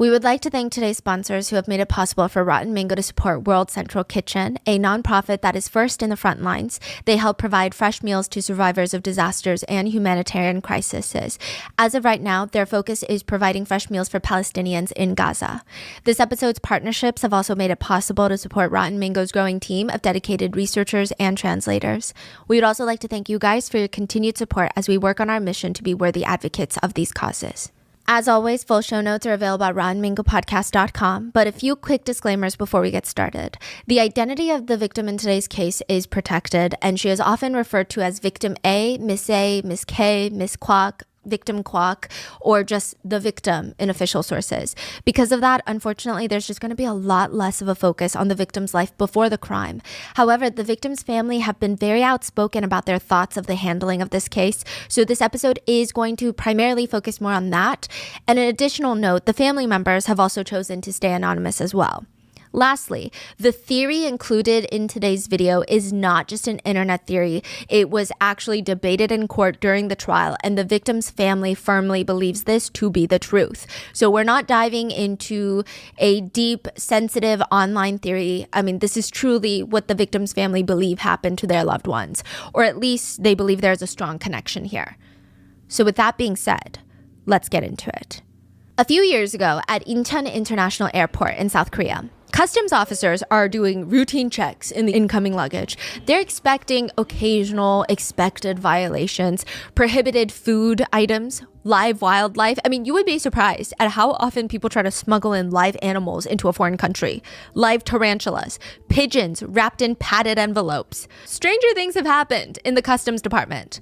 We would like to thank today's sponsors who have made it possible for Rotten Mango to support World Central Kitchen, a nonprofit that is first in the front lines. They help provide fresh meals to survivors of disasters and humanitarian crises. As of right now, their focus is providing fresh meals for Palestinians in Gaza. This episode's partnerships have also made it possible to support Rotten Mango's growing team of dedicated researchers and translators. We would also like to thank you guys for your continued support as we work on our mission to be worthy advocates of these causes. As always, full show notes are available at rottenmangopodcast.com, but a few quick disclaimers before we get started. The identity of the victim in today's case is protected, and she is often referred to as Victim A, Miss K, Miss Kwok, Victim Kwok, or just the victim in official sources. Because of that, unfortunately, there's just going to be a lot less of a focus on the victim's life before the crime. However, the victim's family have been very outspoken about their thoughts of the handling of this case, so this episode is going to primarily focus more on that. And an additional note, the family members have also chosen to stay anonymous as well. Lastly, the theory included in today's video is not just an internet theory. It was actually debated in court during the trial, and the victim's family firmly believes this to be the truth. So we're not diving into a deep, sensitive online theory. I mean, this is truly what the victim's family believe happened to their loved ones, or at least they believe there's a strong connection here. So with that being said, let's get into it. A few years ago at Incheon International Airport in South Korea, customs officers are doing routine checks in the incoming luggage. They're expecting occasional expected violations, prohibited food items, live wildlife. I mean, you would be surprised at how often people try to smuggle in live animals into a foreign country. Live tarantulas, pigeons wrapped in padded envelopes. Stranger things have happened in the customs department.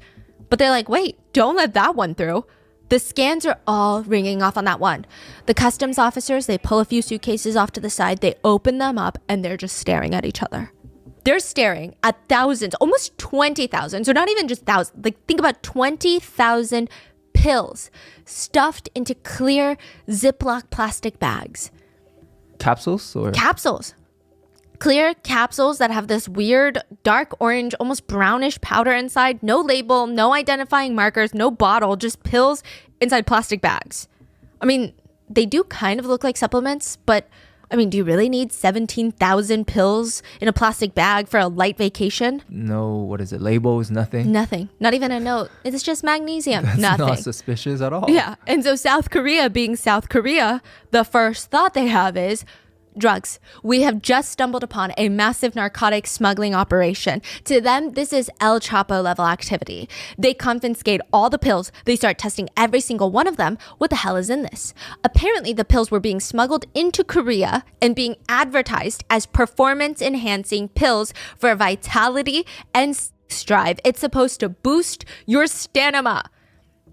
But they're like, wait, don't let that one through. The scans are all ringing off on that one. The customs officers, they pull a few suitcases off to the side, they open them up, and they're just staring at each other. They're staring at thousands, almost 20,000, so not even just thousands. Like, think about 20,000 pills stuffed into clear Ziploc plastic bags. Capsules? Or Capsules. Clear capsules that have this weird dark orange, almost brownish powder inside. No label, no identifying markers, no bottle, just pills inside plastic bags. I mean, they do kind of look like supplements, but I mean, do you really need 17,000 pills in a plastic bag for a light vacation? No, what is it? Labels, nothing? Nothing. Not even a note. It's just magnesium. That's nothing. not suspicious at all. Yeah. And so South Korea being South Korea, the first thought they have is drugs. We have just stumbled upon a massive narcotic smuggling operation. To them, this is El Chapo level activity. They confiscate all the pills. They start testing every single one of them. What the hell is in this? Apparently, the pills were being smuggled into Korea and being advertised as performance-enhancing pills for vitality and drive. It's supposed to boost your stamina.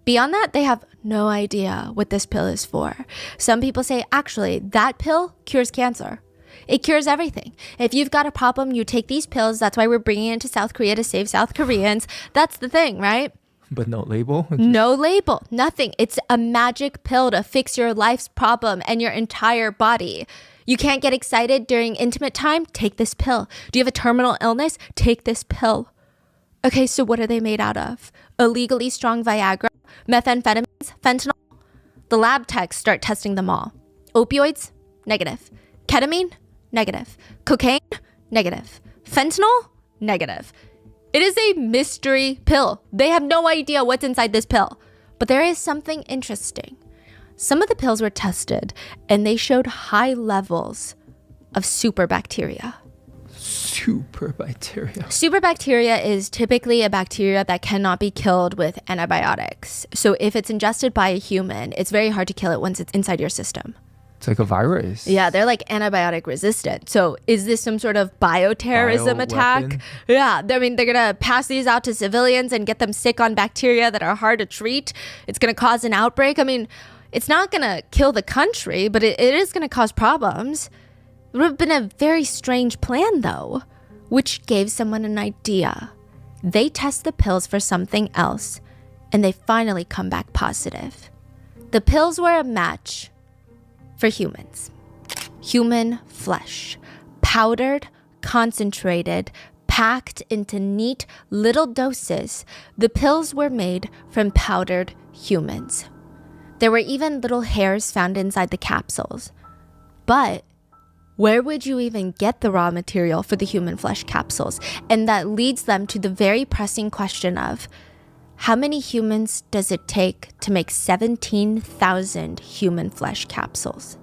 Beyond that, they have no idea what this pill is for. Some people say, actually, that pill cures cancer. It cures everything. If you've got a problem, you take these pills. That's why we're bringing it into South Korea to save South Koreans. That's the thing, right? But no label? No label. Nothing. It's a magic pill to fix your life's problem and your entire body. You can't get excited during intimate time? Take this pill. Do you have a terminal illness? Take this pill. Okay, so what are they made out of? Illegally strong Viagra? Methamphetamines, fentanyl. The lab techs start testing them all. Opioids, negative. Ketamine, negative. Cocaine, negative. Fentanyl, negative. It is a mystery pill. They have no idea what's inside this pill. But there is something interesting. Some of the pills were tested and they showed high levels of superbacteria. Superbacteria. Superbacteria is typically a bacteria that cannot be killed with antibiotics. So if it's ingested by a human, it's very hard to kill it once it's inside your system. It's like a virus. Yeah, they're like antibiotic resistant. So is this some sort of bioterrorism attack? Yeah, I mean, they're going to pass these out to civilians and get them sick on bacteria that are hard to treat. It's going to cause an outbreak. I mean, it's not going to kill the country, but it is going to cause problems. It would have been a very strange plan, though, which gave someone an idea. They test the pills for something else, and they finally come back positive. The pills were a match for humans. Human flesh, powdered, concentrated, packed into neat little doses. The pills were made from powdered humans. There were even little hairs found inside the capsules. But where would you even get the raw material for the human flesh capsules? And that leads them to the very pressing question of, how many humans does it take to make 17,000 human flesh capsules?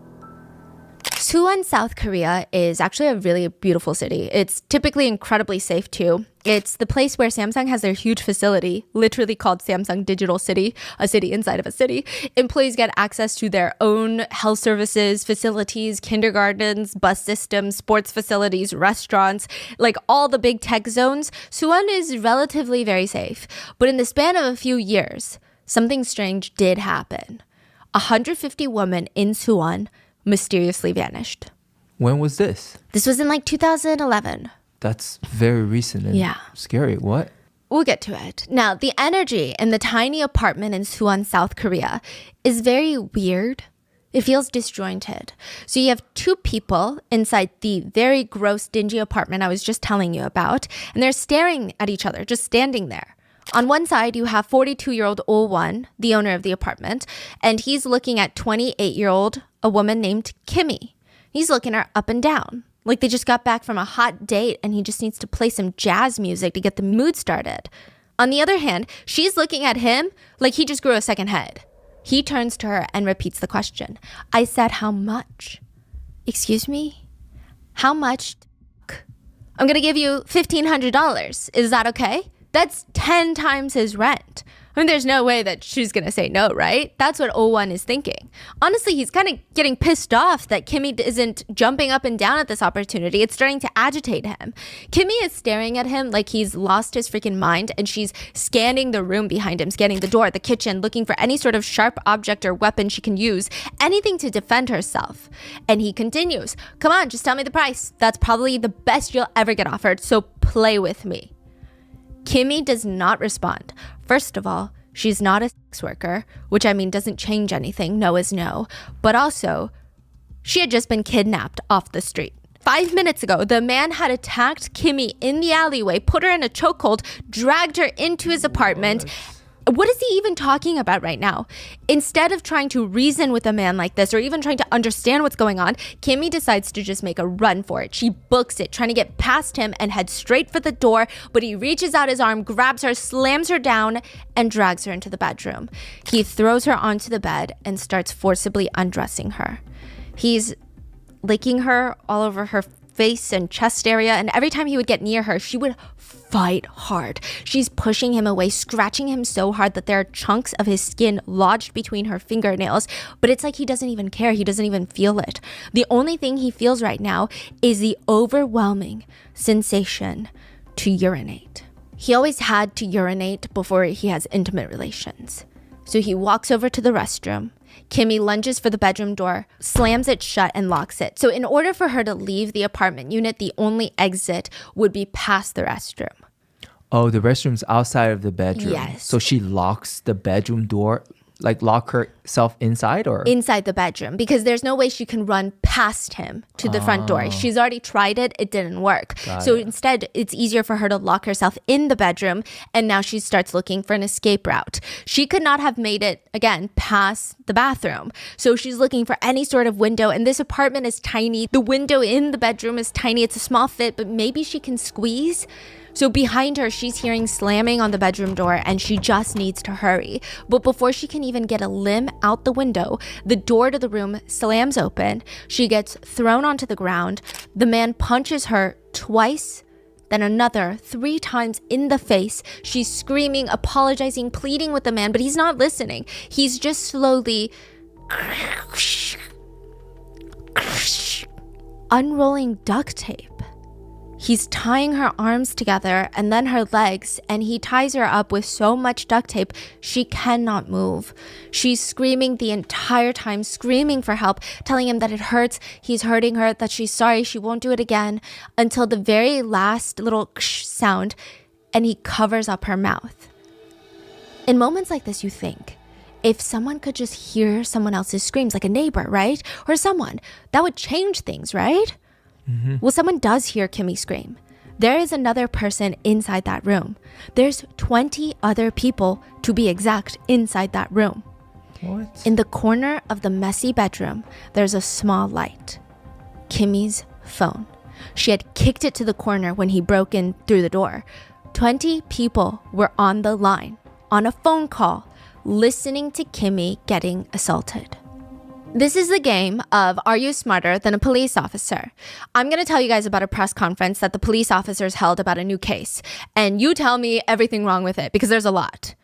Suwon, South Korea is actually a really beautiful city. It's typically incredibly safe too. It's the place where Samsung has their huge facility, literally called Samsung Digital City, a city inside of a city. Employees get access to their own health services, facilities, kindergartens, bus systems, sports facilities, restaurants, like all the big tech zones. Suwon is relatively very safe. But in the span of a few years, something strange did happen. 150 women in Suwon mysteriously vanished. When was this? This was in like 2011. That's very recent and scary. What? We'll get to it. Now, the energy in the tiny apartment in Suwon, South Korea is very weird. It feels disjointed. So you have two people inside the very gross, dingy apartment I was just telling you about, and they're staring at each other, just standing there. On one side, you have 42-year-old Won, the owner of the apartment, and he's looking at 28-year-old, a woman named Kimmy. He's looking her up and down, like they just got back from a hot date and he just needs to play some jazz music to get the mood started. On the other hand, she's looking at him like he just grew a second head. He turns to her and repeats the question. I said, how much? Excuse me? How much? I'm going to give you $1,500. Is that okay? That's 10 times his rent. I mean, there's no way that she's going to say no, right? That's what O1 is thinking. Honestly, he's kind of getting pissed off that Kimmy isn't jumping up and down at this opportunity. It's starting to agitate him. Kimmy is staring at him like he's lost his freaking mind, and she's scanning the room behind him, scanning the door, the kitchen, looking for any sort of sharp object or weapon she can use, anything to defend herself. And he continues, come on, just tell me the price. That's probably the best you'll ever get offered, so play with me. Kimmy does not respond. First of all, she's not a sex worker, which I mean doesn't change anything. No is no. But also, she had just been kidnapped off the street. 5 minutes ago, the man had attacked Kimmy in the alleyway, put her in a chokehold, dragged her into his apartment. What is he even talking about right now? Instead of trying to reason with a man like this or even trying to understand what's going on, Kimmy decides to just make a run for it. She books it, trying to get past him and head straight for the door, but he reaches out his arm, grabs her, slams her down, and drags her into the bedroom. He throws her onto the bed and starts forcibly undressing her. He's licking her all over her face and chest area, and every time he would get near her, she would fight hard. She's pushing him away, scratching him so hard that there are chunks of his skin lodged between her fingernails, but it's like he doesn't even care. He doesn't even feel it. The only thing he feels right now is the overwhelming sensation to urinate. He always had to urinate before he has intimate relations. So he walks over to the restroom. Kimmy lunges for the bedroom door, slams it shut, and locks it. So in order for her to leave the apartment unit, the only exit would be past the restroom. Oh, the restroom's outside of the bedroom. Yes. So she locks the bedroom door, like lock herself inside or? Inside the bedroom, because there's no way she can run past him to the front door. She's already tried it. It didn't work. So instead, it's easier for her to lock herself in the bedroom. And now she starts looking for an escape route. She could not have made it, again, past the bathroom. So she's looking for any sort of window. And this apartment is tiny. The window in the bedroom is tiny. It's a small fit, but maybe she can squeeze. So behind her, she's hearing slamming on the bedroom door and she just needs to hurry. But before she can even get a limb out the window, the door to the room slams open. She gets thrown onto the ground. The man punches her twice, then another 3 times in the face. She's screaming, apologizing, pleading with the man, but he's not listening. He's just slowly unrolling duct tape. He's tying her arms together and then her legs, and he ties her up with so much duct tape she cannot move. She's screaming the entire time, screaming for help, telling him that it hurts, he's hurting her, that she's sorry, she won't do it again, until the very last little sound, and he covers up her mouth. In moments like this, you think, if someone could just hear someone else's screams, like a neighbor, right? Or someone, that would change things, right? Mm-hmm. Well, someone does hear Kimmy scream. There is another person inside that room. There's 20 other people, to be exact, inside that room. What? In the corner of the messy bedroom, there's a small light. Kimmy's phone. She had kicked it to the corner when he broke in through the door. 20 people were on the line, on a phone call, listening to Kimmy getting assaulted. This is the game of Are You Smarter Than a Police Officer? I'm going to tell you guys about a press conference that the police officers held about a new case. And you tell me everything wrong with it, because there's a lot.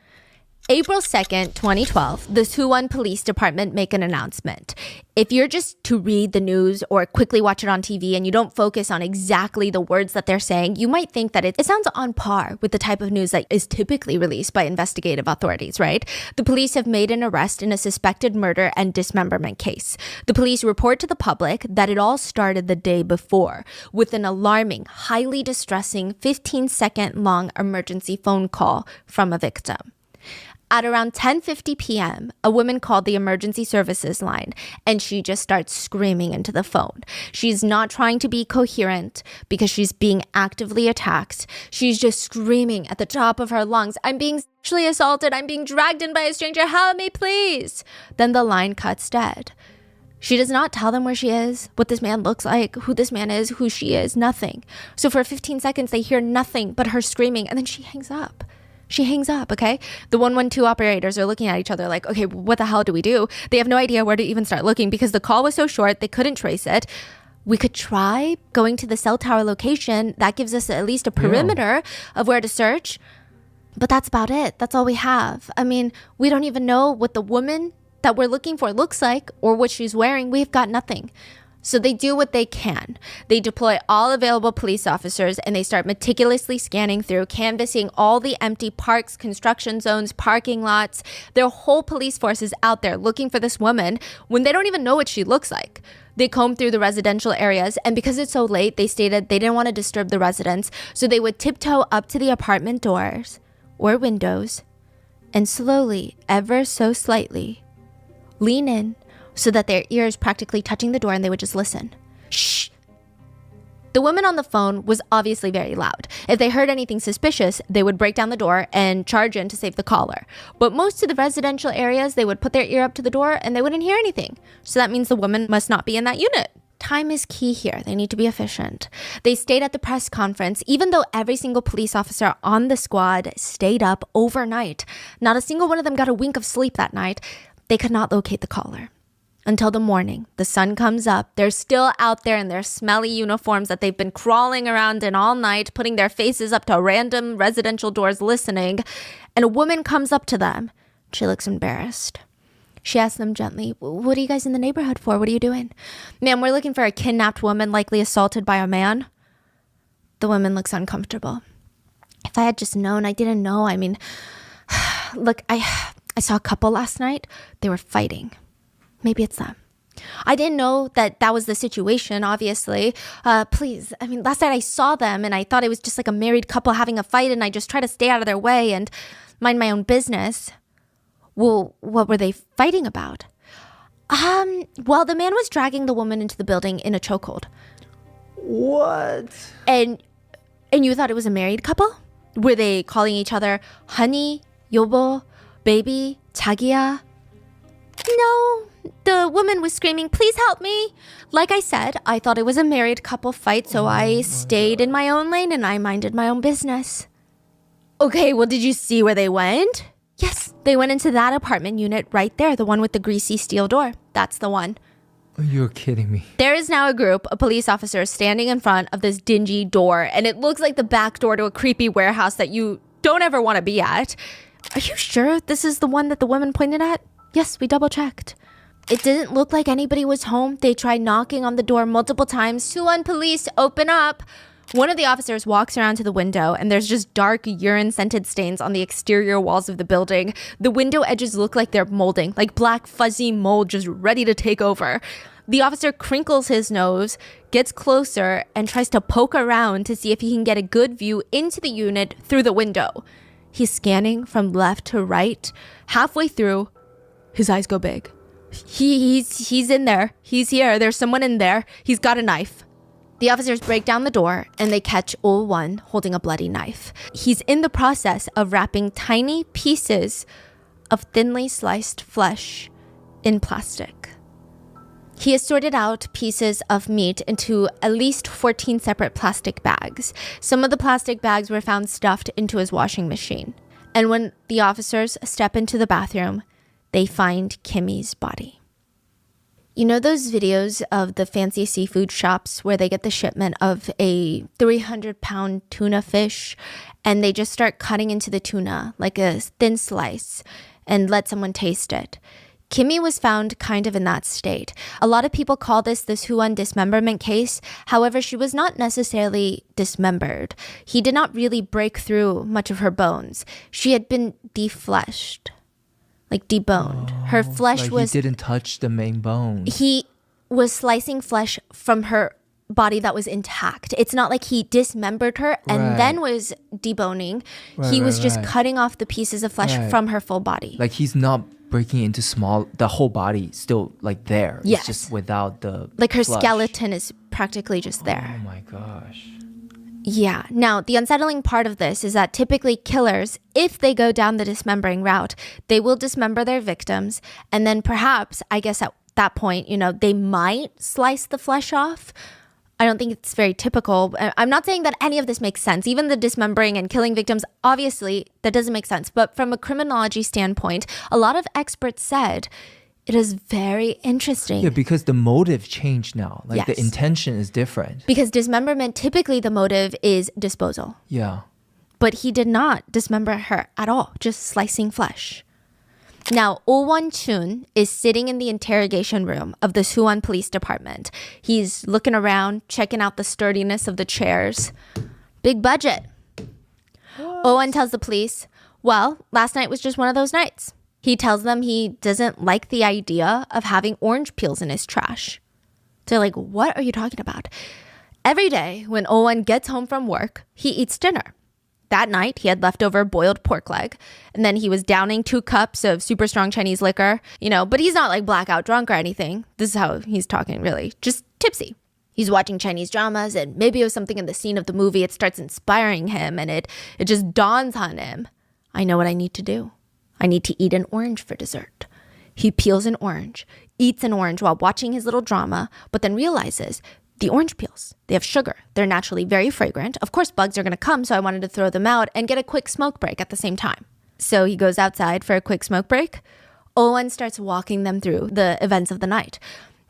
April 2nd, 2012, the Suwon Police Department make an announcement. If you're just to read the news or quickly watch it on TV and you don't focus on exactly the words that they're saying, you might think that it sounds on par with the type of news that is typically released by investigative authorities, right? The police have made an arrest in a suspected murder and dismemberment case. The police report to the public that it all started the day before with an alarming, highly distressing 15-second long emergency phone call from a victim. At around 10:50 p.m., a woman called the emergency services line and she just starts screaming into the phone. She's not trying to be coherent because she's being actively attacked. She's just screaming at the top of her lungs, "I'm being sexually assaulted. I'm being dragged in by a stranger. Help me, please." Then the line cuts dead. She does not tell them where she is, what this man looks like, who this man is, who she is, nothing. So for 15 seconds, they hear nothing but her screaming and then she hangs up. She hangs up, okay? The 112 operators are looking at each other like, okay, what the hell do we do? They have no idea where to even start looking because the call was so short, they couldn't trace it. We could try going to the cell tower location. That gives us at least a perimeter of where to search. But that's about it. That's all we have. I mean, we don't even know what the woman that we're looking for looks like or what she's wearing. We've got nothing. So they do what they can. They deploy all available police officers and they start meticulously scanning through, canvassing all the empty parks, construction zones, parking lots. Their whole police force is out there looking for this woman when they don't even know what she looks like. They comb through the residential areas, and because it's so late, they stated they didn't want to disturb the residents, so they would tiptoe up to the apartment doors or windows and slowly, ever so slightly, lean in so that their ears practically touching the door and they would just listen. Shh. The woman on the phone was obviously very loud. If they heard anything suspicious, they would break down the door and charge in to save the caller. But most of the residential areas, they would put their ear up to the door and they wouldn't hear anything. So that means the woman must not be in that unit. Time is key here. They need to be efficient. They stayed at the press conference, even though every single police officer on the squad stayed up overnight. Not a single one of them got a wink of sleep that night. They could not locate the caller. Until the morning, the sun comes up. They're still out there in their smelly uniforms that they've been crawling around in all night, putting their faces up to random residential doors listening. And a woman comes up to them. She looks embarrassed. She asks them gently, "What are you guys in the neighborhood for? What are you doing?" "Ma'am, we're looking for a kidnapped woman likely assaulted by a man." The woman looks uncomfortable. "If I had just known, I didn't know. I mean, look, I saw a couple last night. They were fighting. Maybe it's them. I didn't know that was the situation, obviously. Please, I mean, last night I saw them and I thought it was just like a married couple having a fight and I just tried to stay out of their way and mind my own business." "Well, what were they fighting about?" Well, the man was dragging the woman into the building in a chokehold." What? And you thought it was a married couple? Were they calling each other honey, yobo, baby, 자기야? "No." The woman was screaming, "Please help me." Like I said, I thought it was a married couple fight, so I stayed in my own lane and I minded my own business. "Okay, well, did you see where they went?" "Yes, they went into that apartment unit right there, the one with the greasy steel door. That's the one." You're kidding me. There is now a group of police officers standing in front of this dingy door, and it looks like the back door to a creepy warehouse that you don't ever want to be at. "Are you sure this is the one that the woman pointed at?" "Yes, we double checked." It didn't look like anybody was home. They tried knocking on the door multiple times. "Suwon police, open up." One of the officers walks around to the window and there's just dark urine-scented stains on the exterior walls of the building. The window edges look like they're molding, like black fuzzy mold just ready to take over. The officer crinkles his nose, gets closer, and tries to poke around to see if he can get a good view into the unit through the window. He's scanning from left to right. Halfway through, his eyes go big. He's in there. He's here. There's someone in there. He's got a knife. The officers break down the door and they catch Oh-won holding a bloody knife. He's in the process of wrapping tiny pieces of thinly sliced flesh in plastic. He has sorted out pieces of meat into at least 14 separate plastic bags. Some of the plastic bags were found stuffed into his washing machine. And when the officers step into the bathroom, they find Kimmy's body. You know those videos of the fancy seafood shops where they get the shipment of a 300-pound tuna fish and they just start cutting into the tuna like a thin slice and let someone taste it? Kimmy was found kind of in that state. A lot of people call this the Suwon dismemberment case. However, she was not necessarily dismembered. He did not really break through much of her bones. She had been defleshed, like deboned. Her flesh was... He didn't touch the main bone. He was slicing flesh from her body that was intact. It's not like he dismembered her and then was deboning. He was just cutting off the pieces of flesh from her full body. Like he's not breaking into the whole body still like there. Yes. It's just without the like her flesh. Skeleton is practically just there. Oh my gosh. Yeah. Now, the unsettling part of this is that typically killers, if they go down the dismembering route, they will dismember their victims. And then perhaps, I guess at that point, they might slice the flesh off. I don't think it's very typical. I'm not saying that any of this makes sense. Even the dismembering and killing victims, obviously, that doesn't make sense. But from a criminology standpoint, a lot of experts said it is very interesting. Yeah, because the motive changed now. Like Yes. the intention is different. Because dismemberment, typically the motive is disposal. Yeah. But he did not dismember her at all, just slicing flesh. Now, Won-Chun is sitting in the interrogation room of the Suwon Police Department. He's looking around, checking out the sturdiness of the chairs. Big budget. Won tells the police, well, last night was just one of those nights. He tells them he doesn't like the idea of having orange peels in his trash. They're like, what are you talking about? Every day when Won gets home from work, he eats dinner. That night, he had leftover boiled pork leg, and then he was downing 2 cups of super strong Chinese liquor, but he's not like blackout drunk or anything. This is how he's talking, really. Just tipsy. He's watching Chinese dramas, and maybe it was something in the scene of the movie. It starts inspiring him, and it just dawns on him. I know what I need to do. I need to eat an orange for dessert. He peels an orange, eats an orange while watching his little drama, but then realizes the orange peels, they have sugar. They're naturally very fragrant. Of course, bugs are going to come, so I wanted to throw them out and get a quick smoke break at the same time. So he goes outside for a quick smoke break. Won starts walking them through the events of the night.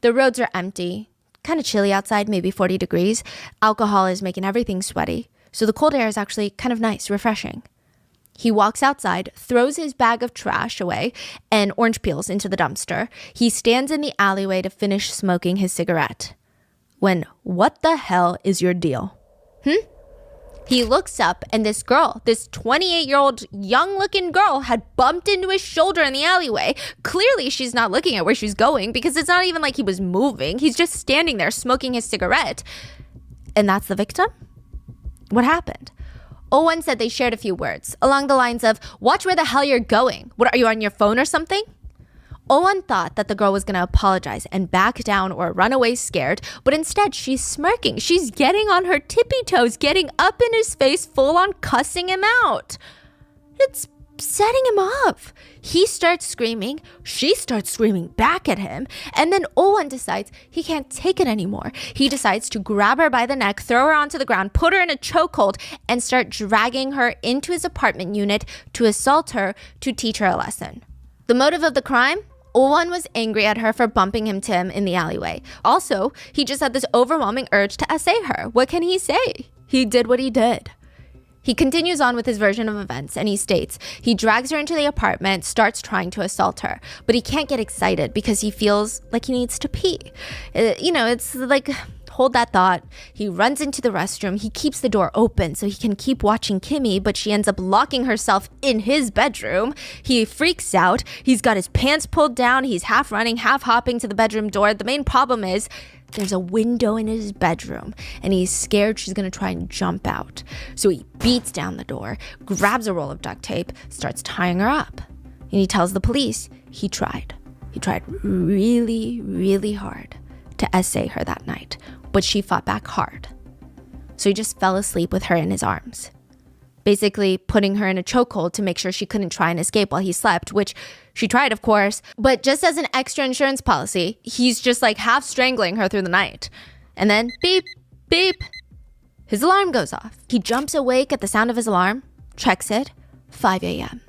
The roads are empty, kind of chilly outside, maybe 40 degrees. Alcohol is making everything sweaty. So the cold air is actually kind of nice, refreshing. He walks outside, throws his bag of trash away and orange peels into the dumpster. He stands in the alleyway to finish smoking his cigarette. When, what the hell is your deal? He looks up and this girl, this 28-year-old young-looking girl had bumped into his shoulder in the alleyway. Clearly, she's not looking at where she's going because it's not even like he was moving. He's just standing there smoking his cigarette. And that's the victim? What happened? Won said they shared a few words along the lines of, watch where the hell you're going. What, are you on your phone or something? Won thought that the girl was going to apologize and back down or run away scared, but instead she's smirking. She's getting on her tippy toes, getting up in his face, full on cussing him out. It's setting him off. He starts screaming. She starts screaming back at him. And then Won decides he can't take it anymore. He decides to grab her by the neck, throw her onto the ground, put her in a chokehold, and start dragging her into his apartment unit to assault her to teach her a lesson. The motive of the crime? Won was angry at her for bumping into him in the alleyway. Also, he just had this overwhelming urge to essay her. What can he say? He did what he did. He continues on with his version of events and he states he drags her into the apartment, starts trying to assault her, but he can't get excited because he feels like he needs to pee. It's like, hold that thought. He runs into the restroom. He keeps the door open so he can keep watching Kimmy, but she ends up locking herself in his bedroom. He freaks out. He's got his pants pulled down. He's half running, half hopping to the bedroom door. The main problem is there's a window in his bedroom and he's scared she's going to try and jump out. So he beats down the door, grabs a roll of duct tape, starts tying her up. And he tells the police he tried. He tried really, really hard to essay her that night, but she fought back hard. So he just fell asleep with her in his arms. basically putting her in a chokehold to make sure she couldn't try and escape while he slept, which she tried, of course. But just as an extra insurance policy, he's just like half strangling her through the night. And then beep, beep, his alarm goes off. He jumps awake at the sound of his alarm, checks it, 5 a.m.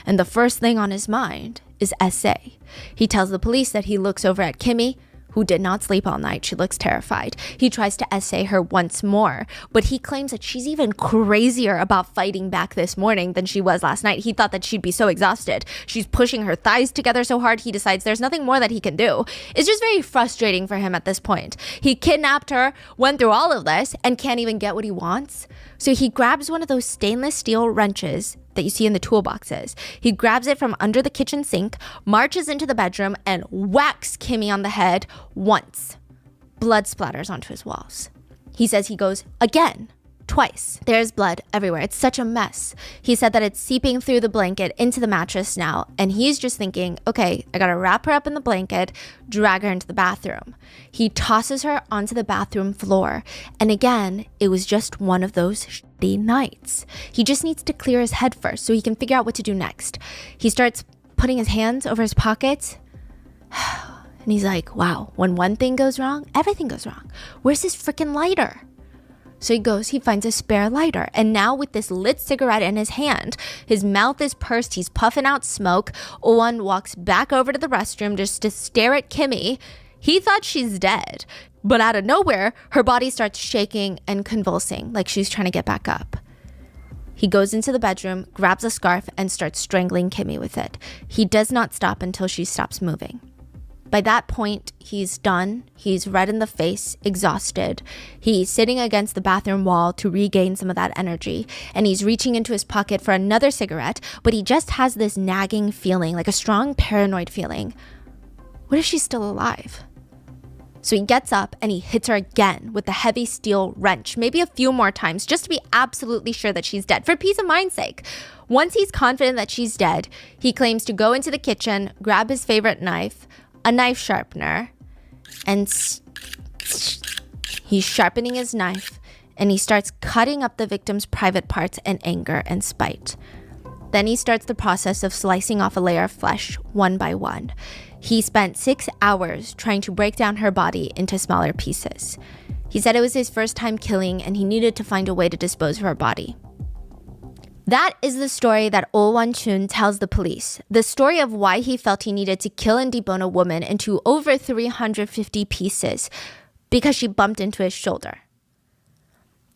And the first thing on his mind is essay. He tells the police that he looks over at Kimmy, who did not sleep all night. She looks terrified. He tries to essay her once more, but he claims that she's even crazier about fighting back this morning than she was last night. He thought that she'd be so exhausted. She's pushing her thighs together so hard, he decides there's nothing more that he can do. It's just very frustrating for him at this point. He kidnapped her, went through all of this, and can't even get what he wants. So he grabs one of those stainless steel wrenches that you see in the toolboxes. He grabs it from under the kitchen sink, marches into the bedroom, and whacks Kimmy on the head once. Blood splatters onto his walls. He says he goes again, twice. There's blood everywhere. It's such a mess. He said that it's seeping through the blanket into the mattress now, and he's just thinking, okay, I gotta wrap her up in the blanket, drag her into the bathroom. He tosses her onto the bathroom floor, and again, it was just one of those shitty nights. He just needs to clear his head first so he can figure out what to do next. He starts putting his hands over his pockets, and he's like, wow, when one thing goes wrong, everything goes wrong. Where's his freaking lighter? So he goes, he finds a spare lighter. And now with this lit cigarette in his hand, his mouth is pursed, he's puffing out smoke. Owen walks back over to the restroom just to stare at Kimmy. He thought she's dead. But out of nowhere, her body starts shaking and convulsing like she's trying to get back up. He goes into the bedroom, grabs a scarf, and starts strangling Kimmy with it. He does not stop until she stops moving. By that point, he's done. He's red in the face, exhausted. He's sitting against the bathroom wall to regain some of that energy. And he's reaching into his pocket for another cigarette, but he just has this nagging feeling, like a strong paranoid feeling. What if she's still alive? So he gets up and he hits her again with the heavy steel wrench, maybe a few more times, just to be absolutely sure that she's dead, for peace of mind's sake. Once he's confident that she's dead, he claims to go into the kitchen, grab his favorite knife, a knife sharpener, and he's sharpening his knife, and he starts cutting up the victim's private parts in anger and spite. Then he starts the process of slicing off a layer of flesh one by one. He spent 6 hours trying to break down her body into smaller pieces. He said it was his first time killing, and he needed to find a way to dispose of her body. That is the story that Won-Chun tells the police. The story of why he felt he needed to kill and debone a woman into over 350 pieces because she bumped into his shoulder.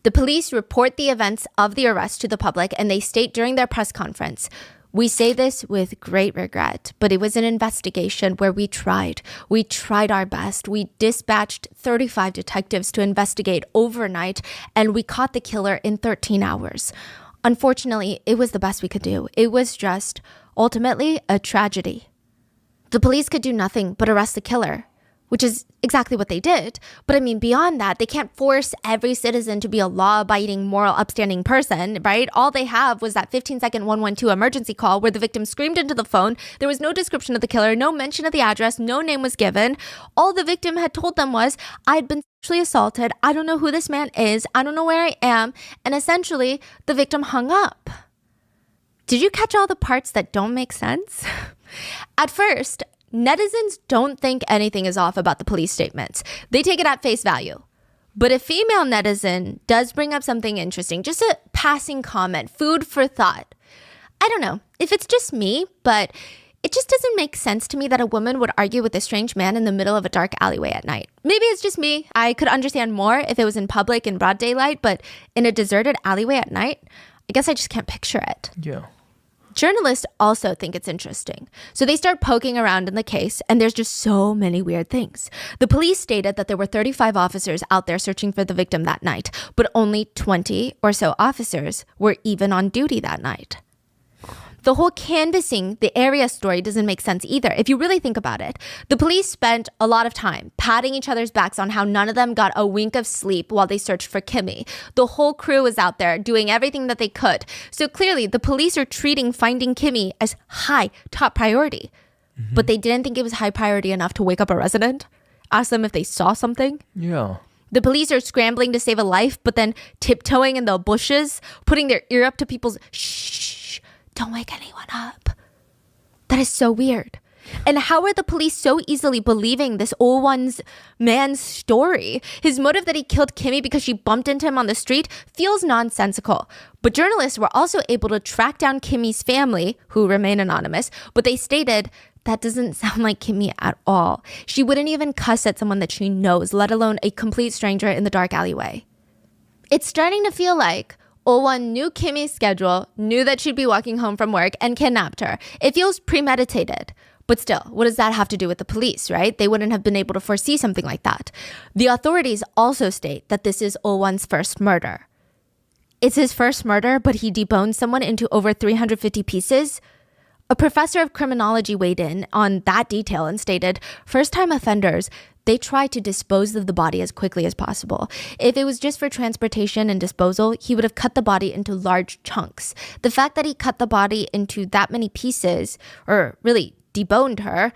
The police report the events of the arrest to the public, and they state during their press conference, "We say this with great regret, but it was an investigation where we tried our best. We dispatched 35 detectives to investigate overnight, and we caught the killer in 13 hours. Unfortunately, it was the best we could do. It was just, ultimately, a tragedy." The police could do nothing but arrest the killer, which is exactly what they did. But I mean, beyond that, they can't force every citizen to be a law-abiding, moral, upstanding person, right? All they have was that 15-second 112 emergency call where the victim screamed into the phone. There was no description of the killer, no mention of the address, no name was given. All the victim had told them was, "I'd been sexually assaulted. I don't know who this man is. I don't know where I am." And essentially, the victim hung up. Did you catch all the parts that don't make sense? At first, netizens don't think anything is off about the police statements. They take it at face value. But a female netizen does bring up something interesting, just a passing comment, food for thought. I don't know if it's just me, but it just doesn't make sense to me that a woman would argue with a strange man in the middle of a dark alleyway at night. Maybe it's just me. I could understand more if it was in public in broad daylight, but in a deserted alleyway at night, I guess I just can't picture it. Yeah. Journalists also think it's interesting. So they start poking around in the case, and there's just so many weird things. The police stated that there were 35 officers out there searching for the victim that night, but only 20 or so officers were even on duty that night. The whole canvassing the area story doesn't make sense either. If you really think about it, the police spent a lot of time patting each other's backs on how none of them got a wink of sleep while they searched for Kimmy. The whole crew was out there doing everything that they could. So clearly, the police are treating finding Kimmy as high, top priority. But they didn't think it was high priority enough to wake up a resident, ask them if they saw something. Yeah. The police are scrambling to save a life, but then tiptoeing in the bushes, putting their ear up to people's, shh, don't wake anyone up. That is so weird. And how are the police so easily believing this Won's man's story? His motive that he killed Kimmy because she bumped into him on the street feels nonsensical. But journalists were also able to track down Kimmy's family, who remain anonymous, but they stated that doesn't sound like Kimmy at all. She wouldn't even cuss at someone that she knows, let alone a complete stranger in the dark alleyway. It's starting to feel like Won knew Kimmy's schedule, knew that she'd be walking home from work, and kidnapped her. It feels premeditated. But still, what does that have to do with the police, right? They wouldn't have been able to foresee something like that. The authorities also state that this is Won's first murder. It's his first murder, but he deboned someone into over 350 pieces? A professor of criminology weighed in on that detail and stated, first-time offenders, they try to dispose of the body as quickly as possible. If it was just for transportation and disposal, he would have cut the body into large chunks. The fact that he cut the body into that many pieces, or really deboned her,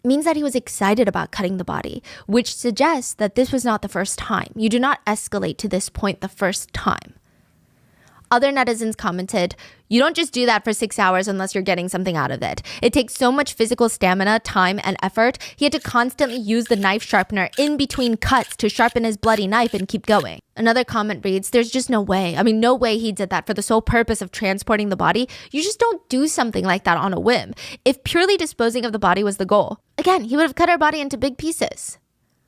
means that he was excited about cutting the body, which suggests that this was not the first time. You do not escalate to this point the first time. Other netizens commented, you don't just do that for 6 hours unless you're getting something out of it. It takes so much physical stamina, time, and effort. He had to constantly use the knife sharpener in between cuts to sharpen his bloody knife and keep going. Another comment reads, there's just no way. No way he did that for the sole purpose of transporting the body. You just don't do something like that on a whim. If purely disposing of the body was the goal, again, he would have cut her body into big pieces.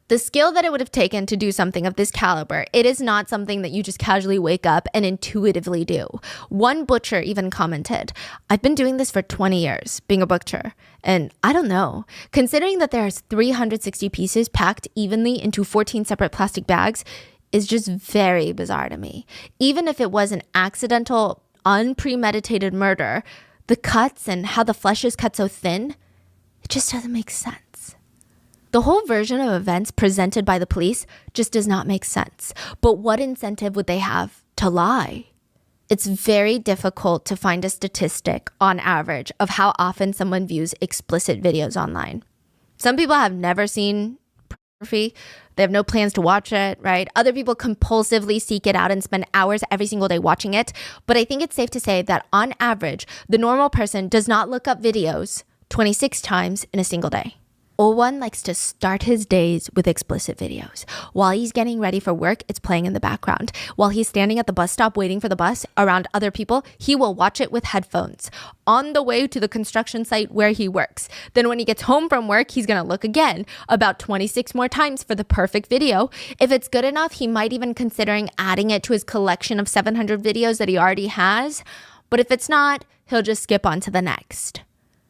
The skill that it would have taken to do something of this caliber, it is not something that you just casually wake up and intuitively do. One butcher even commented, I've been doing this for 20 years, being a butcher, and I don't know. Considering that there's 360 pieces packed evenly into 14 separate plastic bags is just very bizarre to me. Even if it was an accidental, unpremeditated murder, the cuts and how the flesh is cut so thin, it just doesn't make sense. The whole version of events presented by the police just does not make sense. But what incentive would they have to lie? It's very difficult to find a statistic on average of how often someone views explicit videos online. Some people have never seen pornography. They have no plans to watch it, right? Other people compulsively seek it out and spend hours every single day watching it. But I think it's safe to say that on average, the normal person does not look up videos 26 times in a single day. Won likes to start his days with explicit videos. While he's getting ready for work, it's playing in the background. While he's standing at the bus stop waiting for the bus around other people, he will watch it with headphones on the way to the construction site where he works. Then when he gets home from work, he's going to look again about 26 more times for the perfect video. If it's good enough, he might even considering adding it to his collection of 700 videos that he already has. But if it's not, he'll just skip on to the next.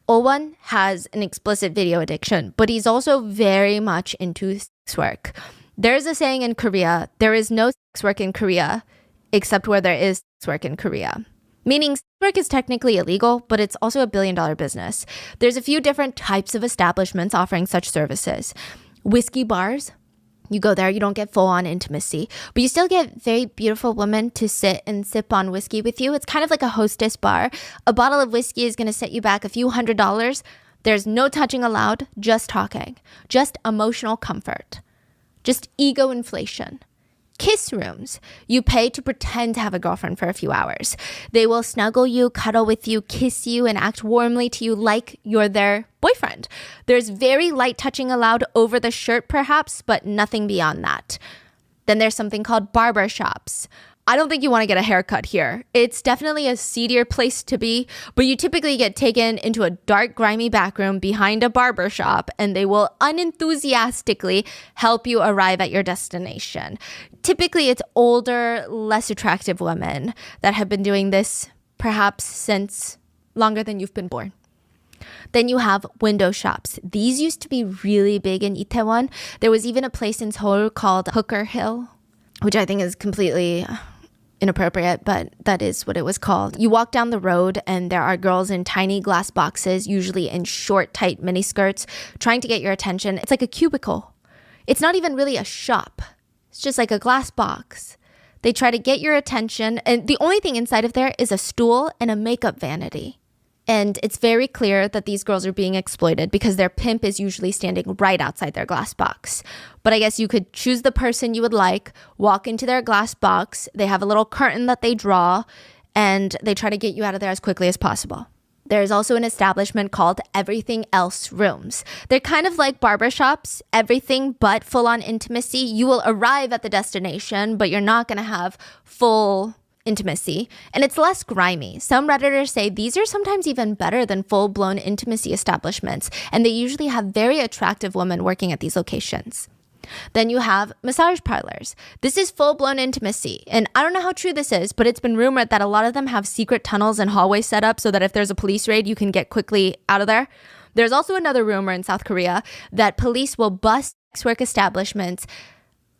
Won has an explicit video addiction, but he's also very much into sex work. There's a saying in Korea, there is no sex work in Korea except where there is sex work in Korea. Meaning sex work is technically illegal, but it's also a billion-dollar business. There's a few different types of establishments offering such services. Whiskey bars. You go there, you don't get full-on intimacy, but you still get very beautiful women to sit and sip on whiskey with you. It's kind of like a hostess bar. A bottle of whiskey is going to set you back a few $100s. There's no touching allowed, just talking, just emotional comfort, just ego inflation. Kiss rooms. You pay to pretend to have a girlfriend for a few hours. They will snuggle you, cuddle with you, kiss you, and act warmly to you like you're their boyfriend. There's very light touching allowed over the shirt perhaps, but nothing beyond that. Then there's something called barber shops. I don't think you want to get a haircut here. It's definitely a seedier place to be, but you typically get taken into a dark, grimy back room behind a barber shop, and they will unenthusiastically help you arrive at your destination. Typically, it's older, less attractive women that have been doing this perhaps since longer than you've been born. Then you have window shops. These used to be really big in Itaewon. There was even a place in Seoul called Hooker Hill, which I think is completely inappropriate, but that is what it was called. You walk down the road and there are girls in tiny glass boxes, usually in short, tight miniskirts, trying to get your attention. It's like a cubicle. It's not even really a shop. It's just like a glass box. They try to get your attention, and the only thing inside of there is a stool and a makeup vanity. And it's very clear that these girls are being exploited because their pimp is usually standing right outside their glass box. But I guess you could choose the person you would like, walk into their glass box. They have a little curtain that they draw, and they try to get you out of there as quickly as possible. There's also an establishment called Everything Else Rooms. They're kind of like barbershops, everything but full-on intimacy. You will arrive at the destination, but you're not going to have full intimacy, and it's less grimy. Some Redditors say these are sometimes even better than full-blown intimacy establishments, and they usually have very attractive women working at these locations. Then you have massage parlors. This is full-blown intimacy, and I don't know how true this is, but it's been rumored that a lot of them have secret tunnels and hallways set up so that if there's a police raid, you can get quickly out of there. There's also another rumor in South Korea that police will bust sex work establishments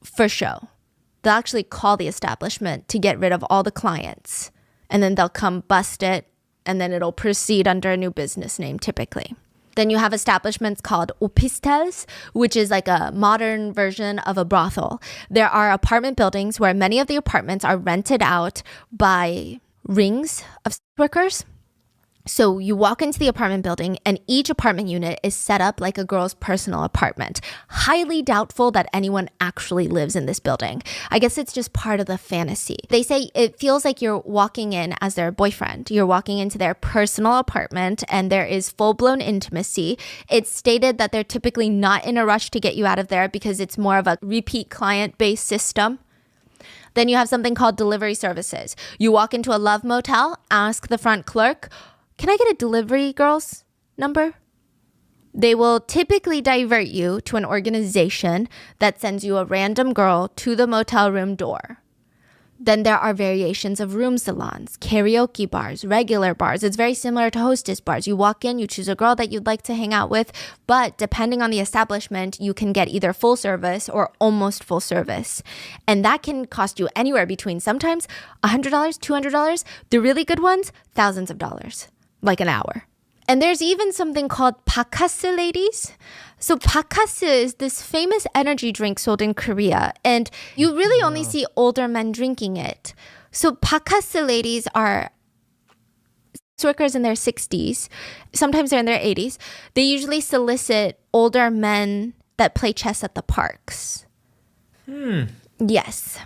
for show. They'll actually call the establishment to get rid of all the clients, and then they'll come bust it, and then it'll proceed under a new business name typically. Then you have establishments called opisthels, which is like a modern version of a brothel. There are apartment buildings where many of the apartments are rented out by rings of sex workers. So you walk into the apartment building and each apartment unit is set up like a girl's personal apartment. Highly doubtful that anyone actually lives in this building. I guess it's just part of the fantasy. They say it feels like you're walking in as their boyfriend. You're walking into their personal apartment and there is full-blown intimacy. It's stated that they're typically not in a rush to get you out of there because it's more of a repeat client-based system. Then you have something called delivery services. You walk into a love motel, ask the front clerk, "Can I get a delivery girl's number?" They will typically divert you to an organization that sends you a random girl to the motel room door. Then there are variations of room salons, karaoke bars, regular bars. It's very similar to hostess bars. You walk in, you choose a girl that you'd like to hang out with, but depending on the establishment, you can get either full service or almost full service. And that can cost you anywhere between sometimes $100, $200, the really good ones, thousands of dollars. Like an hour. And there's even something called 바카스 ladies. So 바카스 is this famous energy drink sold in Korea, and you really only see older men drinking it. So 바카스 ladies are sex workers in their 60s. Sometimes they're in their 80s. They usually solicit older men that play chess at the parks. Yes.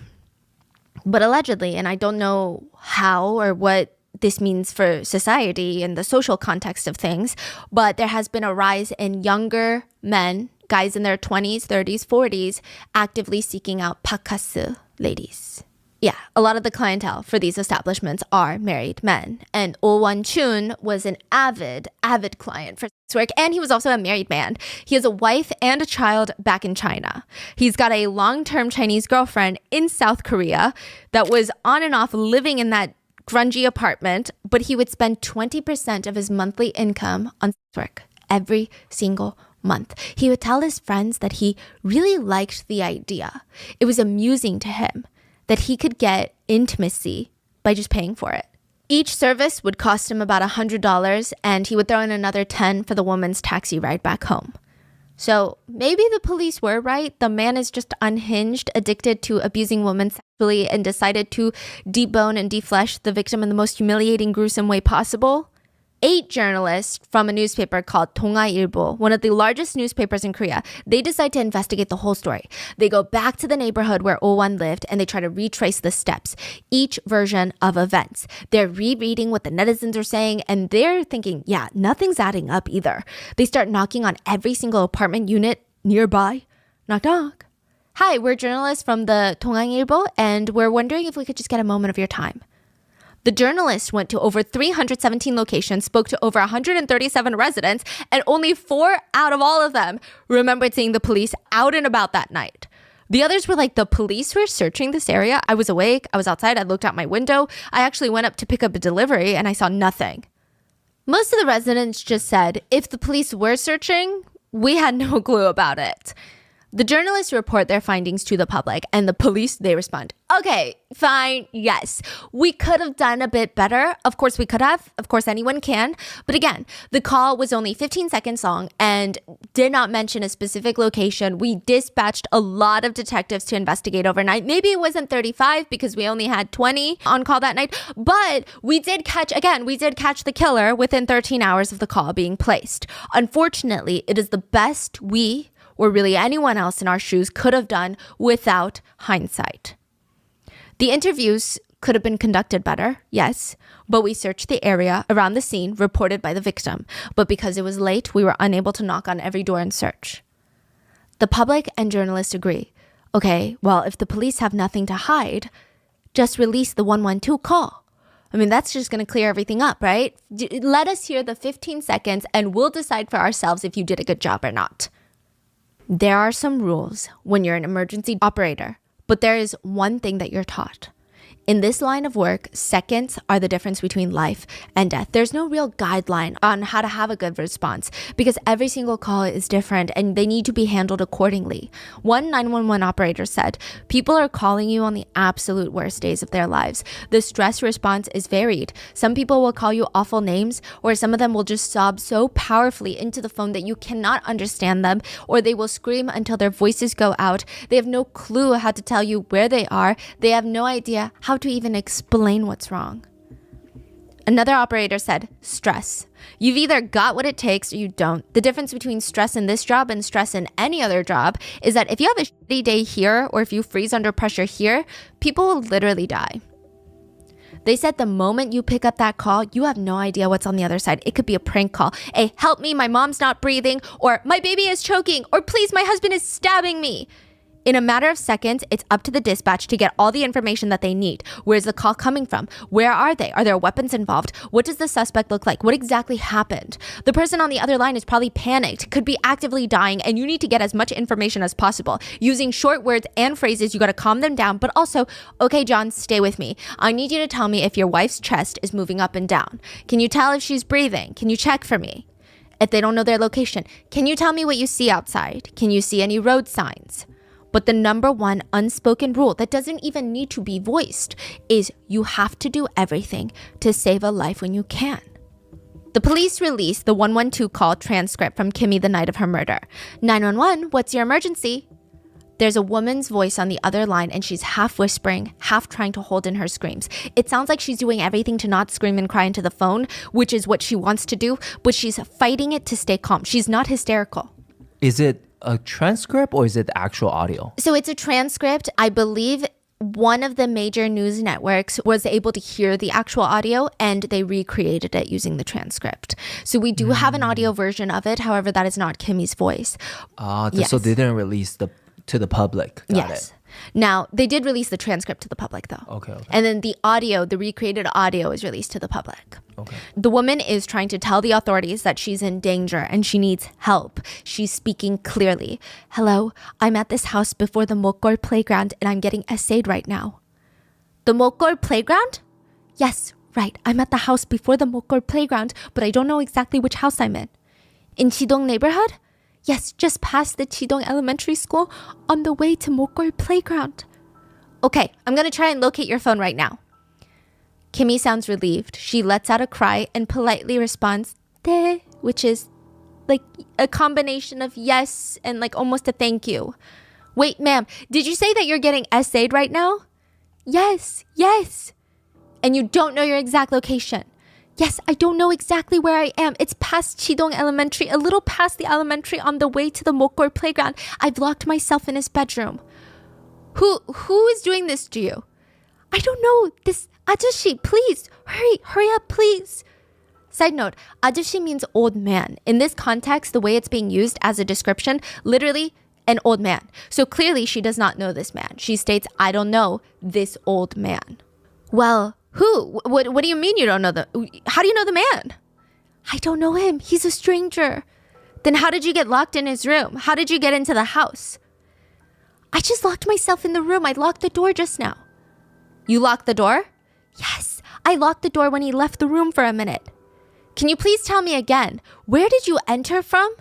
But allegedly, and I don't know how or what this means for society and the social context of things, but there has been a rise in younger men, guys in their 20s, 30s, 40s, actively seeking out 바카스 ladies. Yeah, a lot of the clientele for these establishments are married men. And Won-Chun was an avid client for sex work, and he was also a married man. He has a wife and a child back in China. He's got a long-term Chinese girlfriend in South Korea that was on and off living in that grungy apartment, but he would spend 20% of his monthly income on sex work every single month. He would tell his friends that he really liked the idea. It was amusing to him that he could get intimacy by just paying for it. Each service would cost him about $100, and he would throw in another $10 for the woman's taxi ride back home. So maybe the police were right. The man is just unhinged, addicted to abusing women sexually, and decided to debone and deflesh the victim in the most humiliating, gruesome way possible. 8 journalists from a newspaper called 동아일보, one of the largest newspapers in Korea, they decide to investigate the whole story. They go back to the neighborhood where Oh-won lived and they try to retrace the steps, each version of events. They're rereading what the netizens are saying and they're thinking, yeah, nothing's adding up either. They start knocking on every single apartment unit nearby. Knock, knock. Hi, we're journalists from the 동아일보 and we're wondering if we could just get a moment of your time. The journalist went to over 317 locations, spoke to over 137 residents, and only 4 out of all of them remembered seeing the police out and about that night. The others were like, the police were searching this area. I was awake. I was outside. I looked out my window. I actually went up to pick up a delivery and I saw nothing. Most of the residents just said, if the police were searching, we had no clue about it. The journalists report their findings to the public, and the police, they respond, okay, fine, yes. We could have done a bit better. Of course we could have. Of course anyone can. But again, the call was only 15 seconds long and did not mention a specific location. We dispatched a lot of detectives to investigate overnight. Maybe it wasn't 35 because we only had 20 on call that night. But we did catch the killer within 13 hours of the call being placed. Unfortunately, it is the best we or really anyone else in our shoes could have done without hindsight. The interviews could have been conducted better, yes, but we searched the area around the scene reported by the victim. But because it was late, we were unable to knock on every door and search. The public and journalists agree. Okay, well, if the police have nothing to hide, just release the 112 call. I mean, that's just going to clear everything up, right? Let us hear the 15 seconds and we'll decide for ourselves if you did a good job or not. There are some rules when you're an emergency operator, but there is one thing that you're taught. In this line of work, seconds are the difference between life and death. There's no real guideline on how to have a good response because every single call is different and they need to be handled accordingly. One 911 operator said, people are calling you on the absolute worst days of their lives. The stress response is varied. Some people will call you awful names, or some of them will just sob so powerfully into the phone that you cannot understand them, or they will scream until their voices go out. They have no clue how to tell you where they are. They have no idea how to even explain what's wrong. Another operator said, stress. You've either got what it takes or you don't. The difference between stress in this job and stress in any other job is that if you have a shitty day here or if you freeze under pressure here, people will literally die. They said the moment you pick up that call, you have no idea what's on the other side. It could be a prank call. Hey, help me, my mom's not breathing, or my baby is choking, or please, my husband is stabbing me. In a matter of seconds, it's up to the dispatch to get all the information that they need. Where's the call coming from? Where are they? Are there weapons involved? What does the suspect look like? What exactly happened? The person on the other line is probably panicked, could be actively dying, and you need to get as much information as possible. Using short words and phrases, you got to calm them down, but also, okay, John, stay with me. I need you to tell me if your wife's chest is moving up and down. Can you tell if she's breathing? Can you check for me? If they don't know their location, can you tell me what you see outside? Can you see any road signs? But the number one unspoken rule that doesn't even need to be voiced is you have to do everything to save a life when you can. The police released the 112 call transcript from Kimmy the night of her murder. 911, what's your emergency? There's a woman's voice on the other line and she's half whispering, half trying to hold in her screams. It sounds like she's doing everything to not scream and cry into the phone, which is what she wants to do, but she's fighting it to stay calm. She's not hysterical. Is it a transcript or is it the actual audio? So it's a transcript. I believe one of the major news networks was able to hear the actual audio and they recreated it using the transcript. So we do have an audio version of it. However, that is not Kimmy's voice. Yes. So they didn't release to the public. Got it. Now, they did release the transcript to the public, though. Okay. And then the audio, the recreated audio is released to the public. Okay. The woman is trying to tell the authorities that she's in danger and she needs help. She's speaking clearly. Hello, I'm at this house before the Mokgol playground and I'm getting essayed right now. The Mokgol playground? Yes, right. I'm at the house before the Mokgol playground, but I don't know exactly which house I'm in. In Chidong neighborhood? Yes, just past the Chidong Elementary School on the way to Mokgol Playground. Okay, I'm going to try and locate your phone right now. Kimmy sounds relieved. She lets out a cry and politely responds, "네," which is like a combination of yes and like almost a thank you. Wait, ma'am, did you say that you're getting essayed right now? Yes. And you don't know your exact location? Yes, I don't know exactly where I am. It's past Chidong Elementary, a little past the elementary on the way to the Mokgol Playground. I've locked myself in his bedroom. Who is doing this to you? I don't know. This 아저씨, please. Hurry up, please. Side note, 아저씨 means old man. In this context, the way it's being used as a description, literally an old man. So clearly she does not know this man. She states, I don't know this old man. Well, who? What do you mean you don't know how do you know the man? I don't know him. He's a stranger. Then how did you get locked in his room? How did you get into the house? I just locked myself in the room. I locked the door just now. You locked the door? Yes, I locked the door when he left the room for a minute. Can you please tell me again, where did you enter from?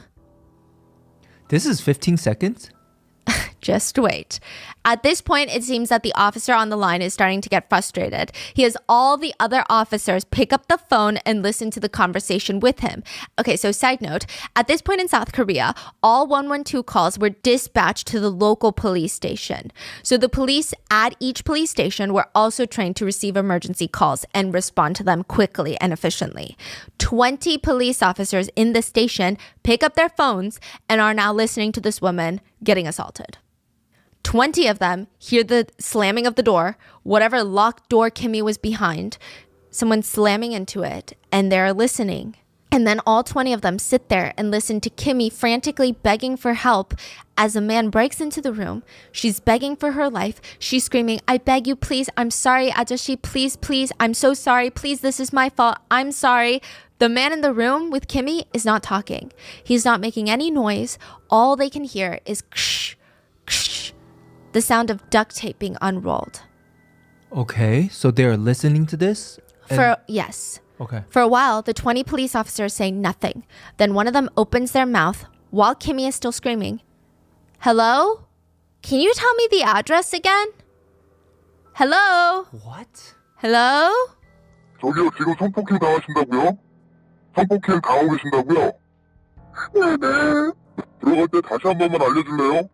This is 15 seconds? Just wait. At this point, it seems that the officer on the line is starting to get frustrated. He has all the other officers pick up the phone and listen to the conversation with him. Okay, so side note, at this point in South Korea, all 112 calls were dispatched to the local police station. So the police at each police station were also trained to receive emergency calls and respond to them quickly and efficiently. 20 police officers in the station pick up their phones and are now listening to this woman getting assaulted. 20 of them hear the slamming of the door, whatever locked door Kimmy was behind, someone slamming into it, and they're listening. And then all 20 of them sit there and listen to Kimmy frantically begging for help as a man breaks into the room. She's begging for her life. She's screaming, "I beg you, please. I'm sorry, Ajashi. Please, please. I'm so sorry. Please, this is my fault. I'm sorry." The man in the room with Kimmy is not talking. He's not making any noise. All they can hear is ksh, ksh, the sound of duct tape being unrolled. Okay, so they're listening to this? Yes. Okay. For a while, the 20 police officers say nothing. Then one of them opens their mouth while Kimmy is still screaming. "Hello? Can you tell me the address again? Hello? What? Hello?" 저기요, 지금 성폭행 당하신다고요? 성폭행 당하고 계신다고요? 네네. 들어갈 때 다시 한 번만 알려줄래요?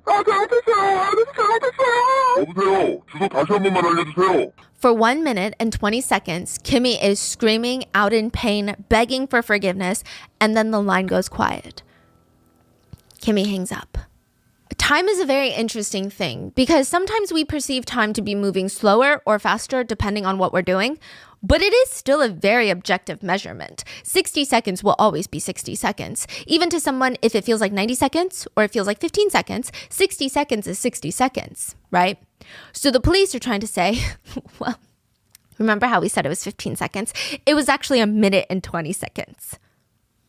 잘못했어요. 잘못했어요. 여보세요. 주소 다시 한 번만 알려주세요. For 1 minute and 20 seconds, Kimmy is screaming out in pain, begging for forgiveness, and then the line goes quiet. Kimmy hangs up. Time is a very interesting thing because sometimes we perceive time to be moving slower or faster depending on what we're doing, but it is still a very objective measurement. 60 seconds will always be 60 seconds. Even to someone, if it feels like 90 seconds or it feels like 15 seconds, 60 seconds is 60 seconds, right? So the police are trying to say, well, remember how we said it was 15 seconds? It was actually a minute and 20 seconds.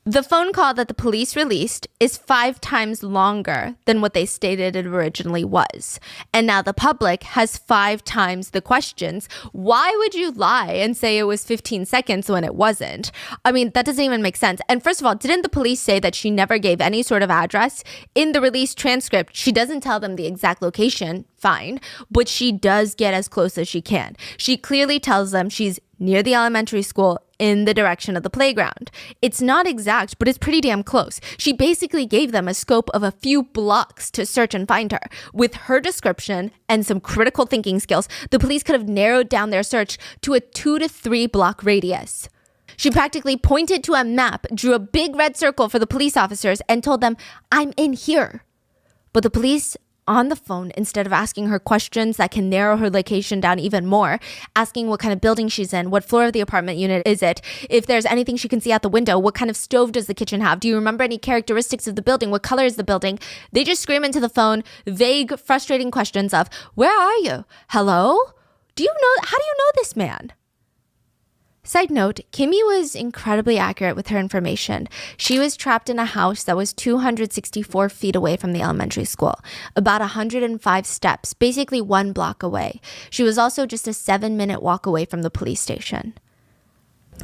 The phone call that the police released is 5 times longer than what they stated it originally was. And now the public has 5 times the questions. Why would you lie and say it was 15 seconds when it wasn't? I mean, that doesn't even make sense. And first of all, didn't the police say that she never gave any sort of address? In the release transcript, she doesn't tell them the exact location, fine, but she does get as close as she can. She clearly tells them she's near the elementary school in the direction of the playground. It's not exact, but it's pretty damn close. She basically gave them a scope of a few blocks to search and find her. With her description and some critical thinking skills, the police could have narrowed down their search to a 2 to 3 block radius. She practically pointed to a map, drew a big red circle for the police officers, and told them, "I'm in here." But the police on the phone, instead of asking her questions that can narrow her location down even more, asking what kind of building she's in, what floor of the apartment unit is it, if there's anything she can see out the window, what kind of stove does the kitchen have, do you remember any characteristics of the building, what color is the building, they just scream into the phone vague, frustrating questions of, "Where are you? Hello? How do you know this man?" Side note, Kimmy was incredibly accurate with her information. She was trapped in a house that was 264 feet away from the elementary school, about 105 steps, basically 1 block away. She was also just a 7-minute walk away from the police station.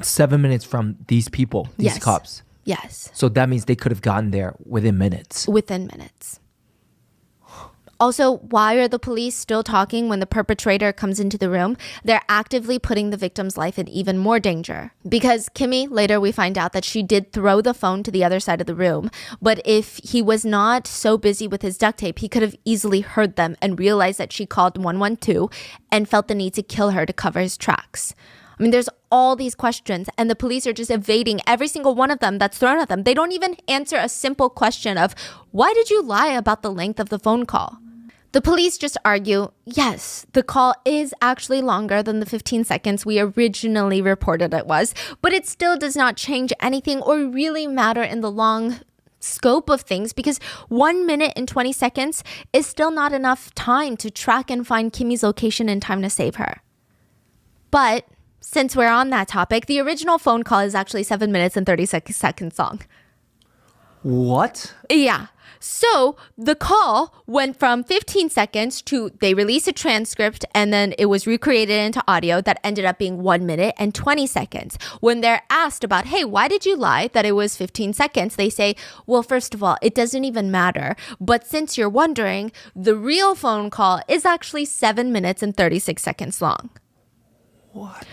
7 minutes from these people, these Yes. cops. Yes, So that means they could have gotten there within minutes. within minutes. Also, why are the police still talking when the perpetrator comes into the room? They're actively putting the victim's life in even more danger. Because Kimmy, later we find out that she did throw the phone to the other side of the room. But if he was not so busy with his duct tape, he could have easily heard them and realized that she called 112 and felt the need to kill her to cover his tracks. I mean, there's all these questions and the police are just evading every single one of them that's thrown at them. They don't even answer a simple question of, why did you lie about the length of the phone call? The police just argue, yes, the call is actually longer than the 15 seconds we originally reported it was, but it still does not change anything or really matter in the long scope of things because 1 minute and 20 seconds is still not enough time to track and find Kimmy's location in time to save her. But since we're on that topic, the original phone call is actually 7 minutes and 30 seconds long. What? Yeah. So the call went from 15 seconds to they released a transcript and then it was recreated into audio that ended up being 1 minute and 20 seconds. When they're asked about, hey, why did you lie that it was 15 seconds? They say, well, first of all, it doesn't even matter. But since you're wondering, the real phone call is actually 7 minutes and 36 seconds long. What?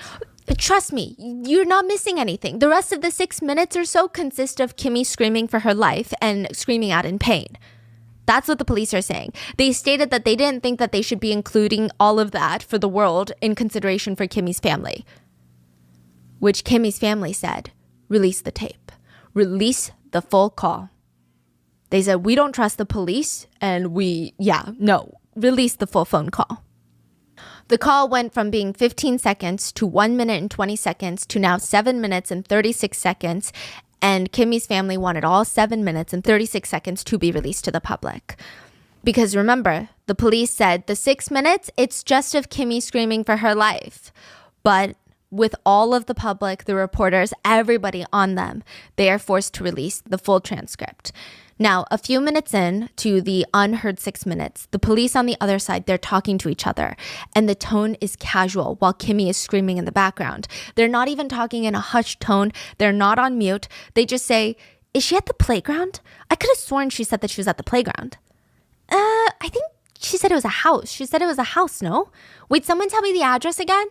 Trust me, you're not missing anything. The rest of the 6 minutes or so consist of Kimmy screaming for her life and screaming out in pain. That's what the police are saying. They stated that they didn't think that they should be including all of that for the world in consideration for Kimmy's family. Which Kimmy's family said, release the tape. Release the full call. They said, we don't trust the police and release the full phone call. The call went from being 15 seconds to 1 minute and 20 seconds to now 7 minutes and 36 seconds. And Kimmy's family wanted all 7 minutes and 36 seconds to be released to the public. Because remember, the police said the 6 minutes, it's just of Kimmy screaming for her life. But with all of the public, the reporters, everybody on them, they are forced to release the full transcript. Now, a few minutes in to the unheard 6 minutes, the police on the other side, they're talking to each other. And the tone is casual while Kimmy is screaming in the background. They're not even talking in a hushed tone. They're not on mute. They just say, is she at the playground? I could have sworn she said that she was at the playground. I think she said it was a house. She said it was a house, no? Wait, someone tell me the address again?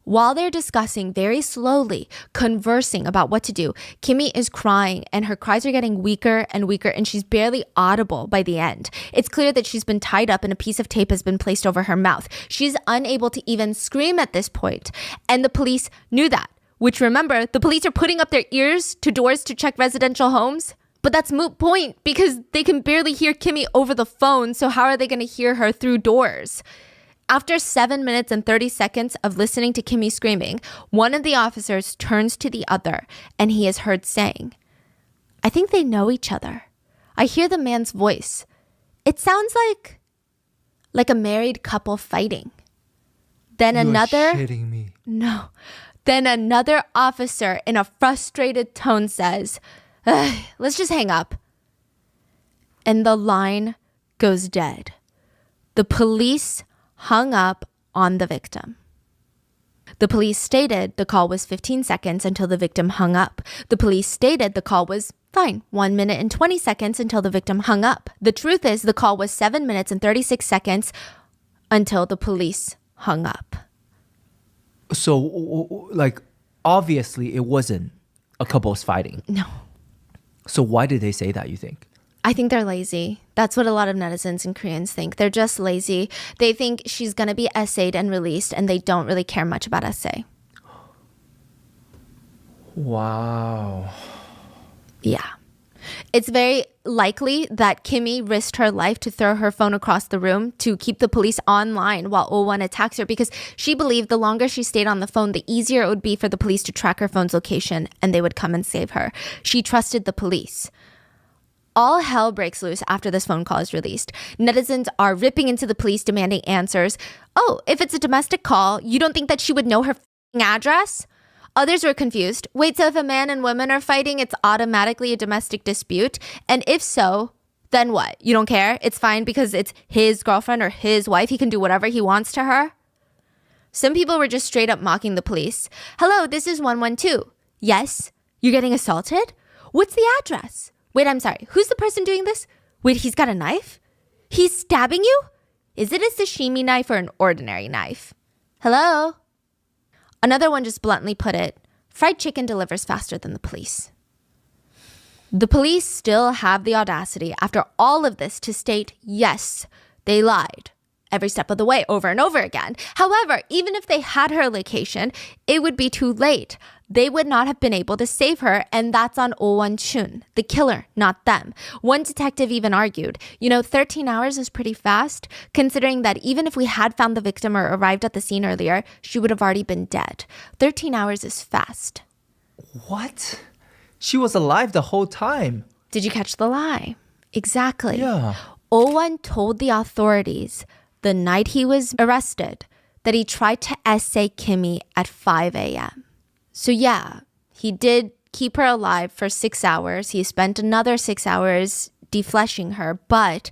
While they're discussing very slowly, conversing about what to do, Kimmy is crying and her cries are getting weaker and weaker and she's barely audible by the end. It's clear that she's been tied up and a piece of tape has been placed over her mouth. She's unable to even scream at this point. And the police knew that, which remember, the police are putting up their ears to doors to check residential homes. But that's moot point because they can barely hear Kimmy over the phone. So how are they going to hear her through doors? After 7 minutes and 30 seconds of listening to Kimmy screaming, one of the officers turns to the other and he is heard saying, I think they know each other. I hear the man's voice. It sounds like a married couple fighting. Then You're another... shitting me. No. Then another officer in a frustrated tone says, let's just hang up. And the line goes dead. The police hung up on the victim. The police stated the call was 15 seconds until the victim hung up. The police stated the call was fine, 1 minute and 20 seconds until the victim hung up. The truth is the call was 7 minutes and 36 seconds until the police hung up. So, obviously it wasn't a couple's fighting. No. So why did they say that, you think? I think they're lazy. That's what a lot of netizens and Koreans think. They're just lazy. They think she's going to be essayed and released, and they don't really care much about essay. Wow. Yeah. It's very likely that Kimmy risked her life to throw her phone across the room to keep the police online while Won attacks her because she believed the longer she stayed on the phone, the easier it would be for the police to track her phone's location and they would come and save her. She trusted the police. All hell breaks loose after this phone call is released. Netizens are ripping into the police demanding answers. Oh, if it's a domestic call, you don't think that she would know her address? Others were confused. Wait, so if a man and woman are fighting, it's automatically a domestic dispute? And if so, then what? You don't care? It's fine because it's his girlfriend or his wife. He can do whatever he wants to her? Some people were just straight up mocking the police. Hello, this is 112. Yes? You're getting assaulted? What's the address? Wait, I'm sorry. Who's the person doing this? Wait, he's got a knife? He's stabbing you? Is it a sashimi knife or an ordinary knife? Hello? Another one just bluntly put it, fried chicken delivers faster than the police. The police still have the audacity after all of this to state, yes, they lied every step of the way over and over again. However, even if they had her location, it would be too late. They would not have been able to save her, and that's on Won-Chun, the killer, not them. One detective even argued, 13 hours is pretty fast, considering that even if we had found the victim or arrived at the scene earlier, she would have already been dead. 13 hours is fast. What? She was alive the whole time. Did you catch the lie? Exactly. Yeah. Won told the authorities the night he was arrested that he tried to essay Kimmy at 5 a.m. So yeah, he did keep her alive for 6 hours. He spent another 6 hours defleshing her, but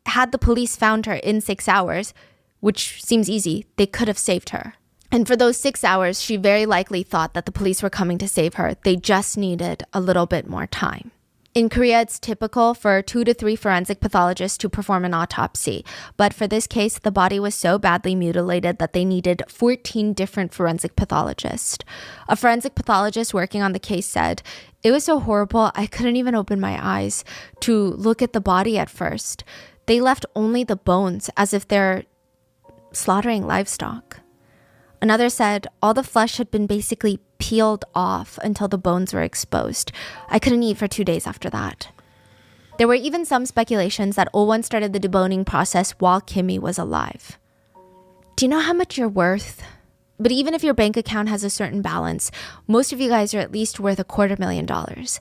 had the police found her in 6 hours, which seems easy, they could have saved her. And for those 6 hours, she very likely thought that the police were coming to save her. They just needed a little bit more time. In Korea, it's typical for 2 to 3 forensic pathologists to perform an autopsy. But for this case, the body was so badly mutilated that they needed 14 different forensic pathologists. A forensic pathologist working on the case said, "It was so horrible, I couldn't even open my eyes to look at the body at first. They left only the bones as if they're slaughtering livestock." Another said, "All the flesh had been basically peeled off until the bones were exposed. I couldn't eat for 2 days after that." There were even some speculations that Owon started the deboning process while Kimmy was alive. Do you know how much you're worth? But even if your bank account has a certain balance, most of you guys are at least worth $250,000.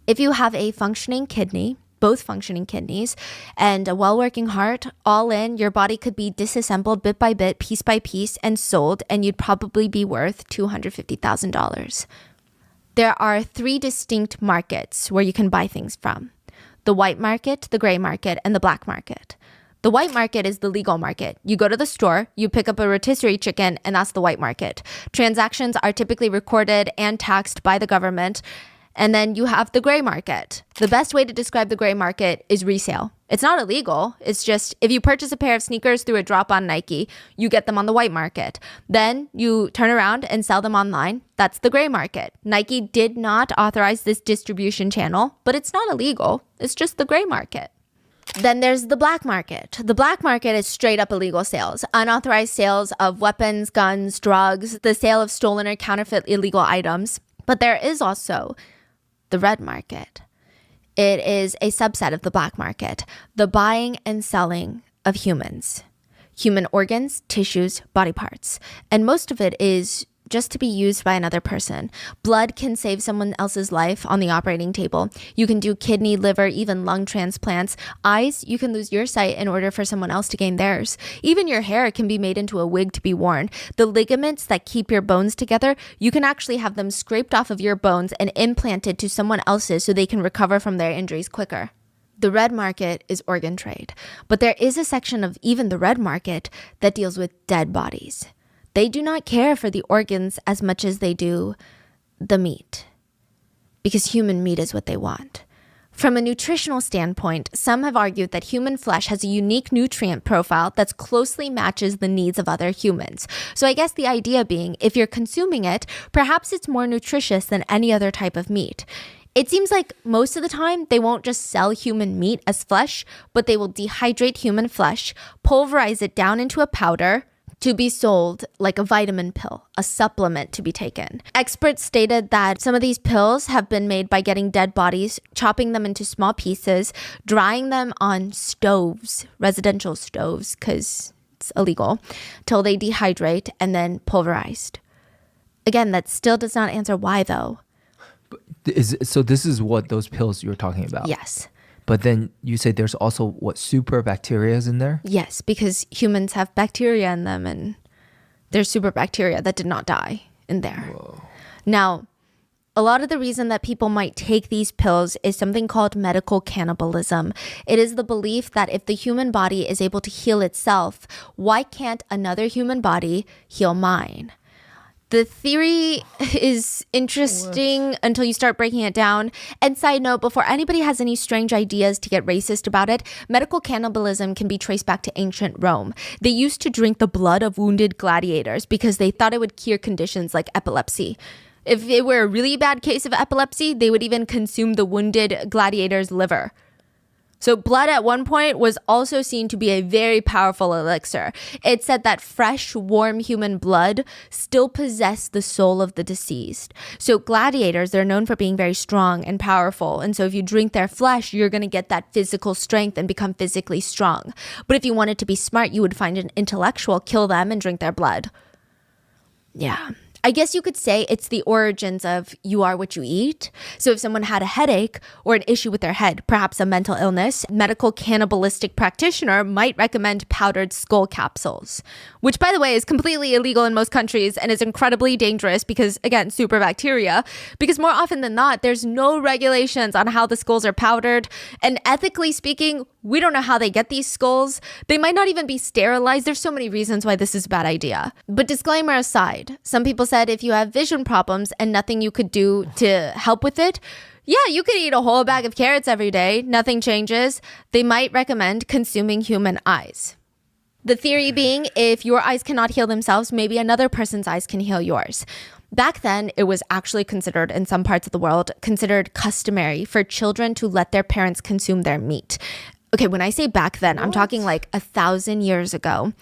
If you have a functioning kidney, both functioning kidneys, and a well-working heart, all in, your body could be disassembled bit by bit, piece by piece, and sold, and you'd probably be worth $250,000. There are 3 distinct markets where you can buy things from: the white market, the gray market, and the black market. The white market is the legal market. You go to the store, you pick up a rotisserie chicken, and that's the white market. Transactions are typically recorded and taxed by the government. And then you have the gray market. The best way to describe the gray market is resale. It's not illegal. It's just if you purchase a pair of sneakers through a drop on Nike, you get them on the white market. Then you turn around and sell them online. That's the gray market. Nike did not authorize this distribution channel, but it's not illegal. It's just the gray market. Then there's the black market. The black market is straight up illegal sales, unauthorized sales of weapons, guns, drugs, the sale of stolen or counterfeit illegal items. But there is also the red market. It is a subset of the black market, the buying and selling of humans, human organs, tissues, body parts. And most of it is just to be used by another person. Blood can save someone else's life on the operating table. You can do kidney, liver, even lung transplants. Eyes, you can lose your sight in order for someone else to gain theirs. Even your hair can be made into a wig to be worn. The ligaments that keep your bones together, you can actually have them scraped off of your bones and implanted to someone else's so they can recover from their injuries quicker. The red market is organ trade, but there is a section of even the red market that deals with dead bodies. They do not care for the organs as much as they do the meat, because human meat is what they want. From a nutritional standpoint, some have argued that human flesh has a unique nutrient profile that closely matches the needs of other humans. So I guess the idea being, if you're consuming it, perhaps it's more nutritious than any other type of meat. It seems like most of the time, they won't just sell human meat as flesh, but they will dehydrate human flesh, pulverize it down into a powder, to be sold like a vitamin pill, a supplement to be taken. Experts stated that some of these pills have been made by getting dead bodies, chopping them into small pieces, drying them on stoves, residential stoves, because it's illegal, till they dehydrate and then pulverized. Again, that still does not answer why though. So this is what those pills you're talking about? Yes. But then you say there's also super bacteria in there? Yes, because humans have bacteria in them and there's super bacteria that did not die in there. Whoa. Now, a lot of the reason that people might take these pills is something called medical cannibalism. It is the belief that if the human body is able to heal itself, why can't another human body heal mine? The theory is interesting until you start breaking it down. And side note, before anybody has any strange ideas to get racist about it, medical cannibalism can be traced back to ancient Rome. They used to drink the blood of wounded gladiators because they thought it would cure conditions like epilepsy. If it were a really bad case of epilepsy, they would even consume the wounded gladiator's liver. So blood at one point was also seen to be a very powerful elixir. It said that fresh, warm human blood still possessed the soul of the deceased. So gladiators, they're known for being very strong and powerful. And so if you drink their flesh, you're going to get that physical strength and become physically strong. But if you wanted to be smart, you would find an intellectual, kill them, and drink their blood. Yeah. I guess you could say it's the origins of you are what you eat. So if someone had a headache or an issue with their head, perhaps a mental illness, medical cannibalistic practitioner might recommend powdered skull capsules, which, by the way, is completely illegal in most countries and is incredibly dangerous because, again, super bacteria. Because more often than not, there's no regulations on how the skulls are powdered. And ethically speaking, we don't know how they get these skulls. They might not even be sterilized. There's so many reasons why this is a bad idea. But disclaimer aside, some people said if you have vision problems and nothing you could do to help with it, yeah, you could eat a whole bag of carrots every day. Nothing changes. They might recommend consuming human eyes. The theory being, if your eyes cannot heal themselves, maybe another person's eyes can heal yours. Back then, it was actually considered, in some parts of the world, considered customary for children to let their parents consume their meat. Okay, when I say back then, I'm talking like 1,000 years ago.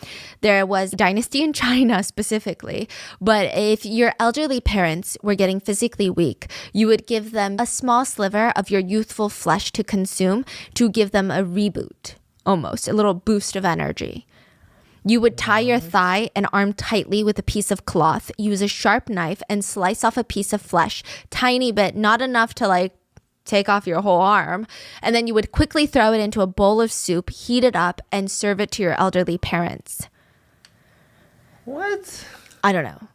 There was a dynasty in China specifically, but if your elderly parents were getting physically weak, you would give them a small sliver of your youthful flesh to consume to give them a reboot, almost, a little boost of energy. You would tie your thigh and arm tightly with a piece of cloth, use a sharp knife, and slice off a piece of flesh, tiny bit, not enough to like take off your whole arm. And then you would quickly throw it into a bowl of soup, heat it up, and serve it to your elderly parents. What? I don't know.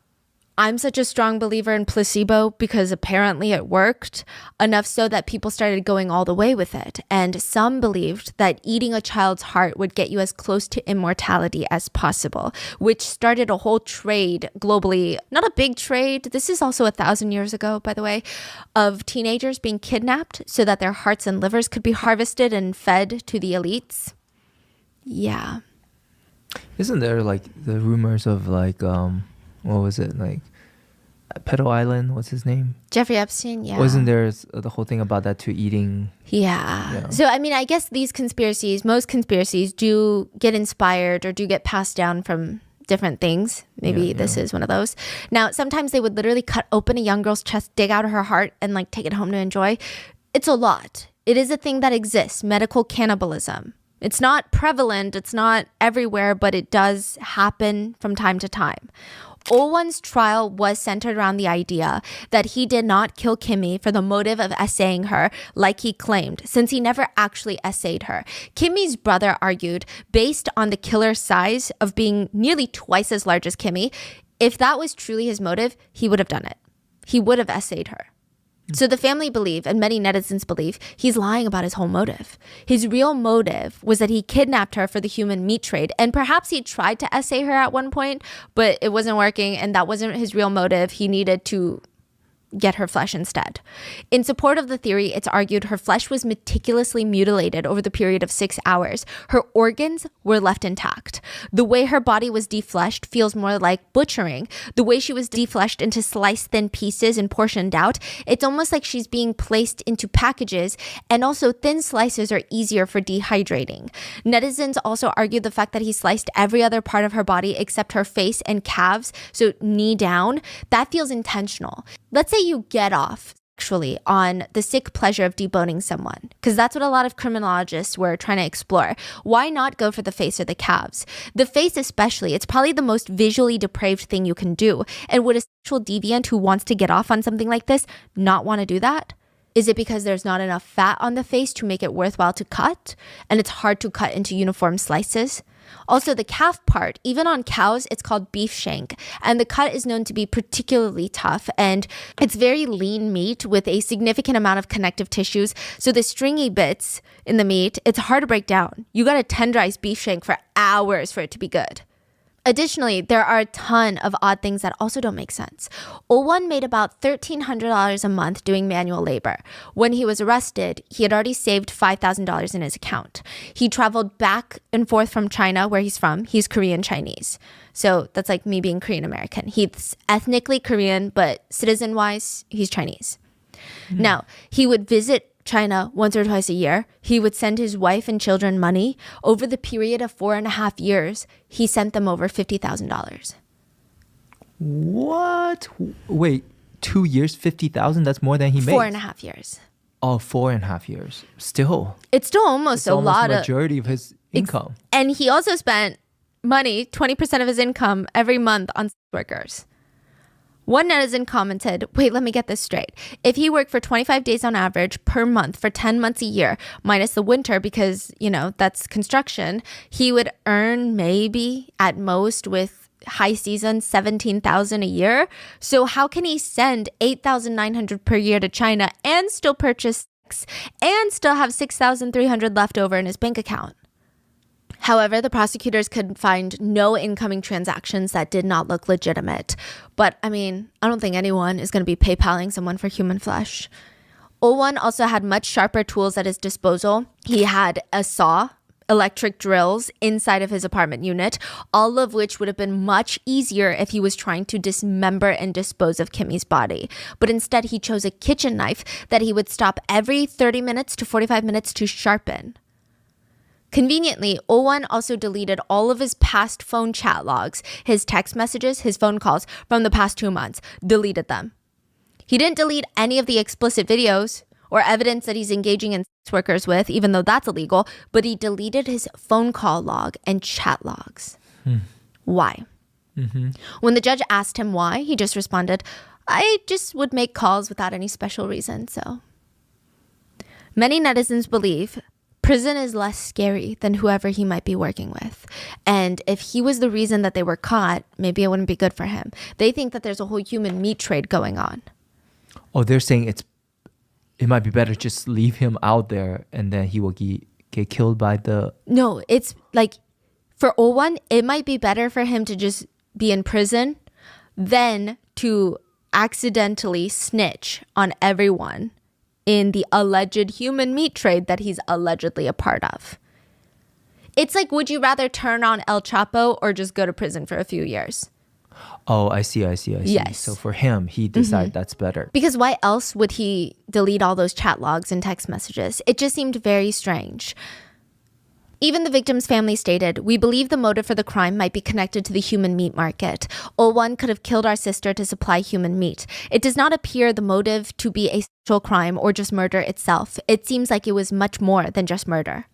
I'm such a strong believer in placebo because apparently it worked, enough so that people started going all the way with it. And some believed that eating a child's heart would get you as close to immortality as possible, which started a whole trade globally. Not a big trade. This is also 1,000 years ago, by the way, of teenagers being kidnapped so that their hearts and livers could be harvested and fed to the elites. Yeah. Isn't there like the rumors of like what was it, like Pedo Island? What's his name? Jeffrey Epstein, yeah. Wasn't there the whole thing about that too, eating? Yeah. So, I mean, I guess these conspiracies, most conspiracies do get inspired or do get passed down from different things. Maybe this is one of those. Now, sometimes they would literally cut open a young girl's chest, dig out her heart, and like take it home to enjoy. It's a lot. It is a thing that exists, medical cannibalism. It's not prevalent, it's not everywhere, but it does happen from time to time. Oh-won's trial was centered around the idea that he did not kill Kimmy for the motive of essaying her like he claimed, since he never actually essayed her. Kimmy's brother argued, based on the killer's size of being nearly twice as large as Kimmy, if that was truly his motive, he would have done it. He would have essayed her. So the family believe, and many netizens believe, he's lying about his whole motive. His real motive was that he kidnapped her for the human meat trade, and perhaps he tried to essay her at one point, but it wasn't working, and that wasn't his real motive. He needed to get her flesh instead. In support of the theory, it's argued her flesh was meticulously mutilated over the period of 6 hours. Her organs were left intact. The way her body was defleshed feels more like butchering. The way she was defleshed into sliced thin pieces and portioned out, it's almost like she's being placed into packages, and also thin slices are easier for dehydrating. Netizens also argued the fact that he sliced every other part of her body except her face and calves, so knee down, that feels intentional. Let's say you get off actually on the sick pleasure of deboning someone, because that's what a lot of criminologists were trying to explore. Why not go for the face or the calves? The face especially, it's probably the most visually depraved thing you can do. And would a sexual deviant who wants to get off on something like this not want to do that? Is it because there's not enough fat on the face to make it worthwhile to cut? And it's hard to cut into uniform slices? Also, the calf part, even on cows, it's called beef shank. And the cut is known to be particularly tough. And it's very lean meat with a significant amount of connective tissues. So the stringy bits in the meat, it's hard to break down. You got to tenderize beef shank for hours for it to be good. Additionally, there are a ton of odd things that also don't make sense. Oh-won made about $1,300 a month doing manual labor. When he was arrested, he had already saved $5,000 in his account. He traveled back and forth from China, where he's from. He's Korean Chinese. So that's like me being Korean American. He's ethnically Korean, but citizen-wise, he's Chinese. Now, he would visit China once or twice a year. He would send his wife and children money. Over the period of 4.5 years, he sent them over $50,000. What? Wait, 2 years, 50,000? That's more than he made. 4.5 years. Oh, 4.5 years. Still. It's still almost a lot of majority of his income. And he also spent money, 20% of his income every month on sex workers. One netizen commented, wait, let me get this straight. If he worked for 25 days on average per month for 10 months a year, minus the winter because, that's construction, he would earn maybe at most with high season 17,000 a year. So how can he send 8,900 per year to China and still purchase sex and still have 6,300 left over in his bank account? However, the prosecutors could find no incoming transactions that did not look legitimate. But I don't think anyone is going to be PayPaling someone for human flesh. Won also had much sharper tools at his disposal. He had a saw, electric drills inside of his apartment unit, all of which would have been much easier if he was trying to dismember and dispose of Kimmy's body. But instead, he chose a kitchen knife that he would stop every 30 minutes to 45 minutes to sharpen. Conveniently, Won also deleted all of his past phone chat logs, his text messages, his phone calls from the past 2 months, deleted them. He didn't delete any of the explicit videos or evidence that he's engaging in sex workers with, even though that's illegal, but he deleted his phone call log and chat logs. Why? When the judge asked him why, he just responded, I just would make calls without any special reason, so. Many netizens believe prison is less scary than whoever he might be working with. And if he was the reason that they were caught, maybe it wouldn't be good for him. They think that there's a whole human meat trade going on. Oh, they're saying it might be better just leave him out there and then he will get killed by the... No, it's like for Won, it might be better for him to just be in prison than to accidentally snitch on everyone in the alleged human meat trade that he's allegedly a part of. It's like, would you rather turn on El Chapo or just go to prison for a few years? Oh, I see. Yes. So for him, he decided that's better. Because why else would he delete all those chat logs and text messages? It just seemed very strange. Even the victim's family stated, we believe the motive for the crime might be connected to the human meat market. Won could have killed our sister to supply human meat. It does not appear the motive to be a sexual crime or just murder itself. It seems like it was much more than just murder.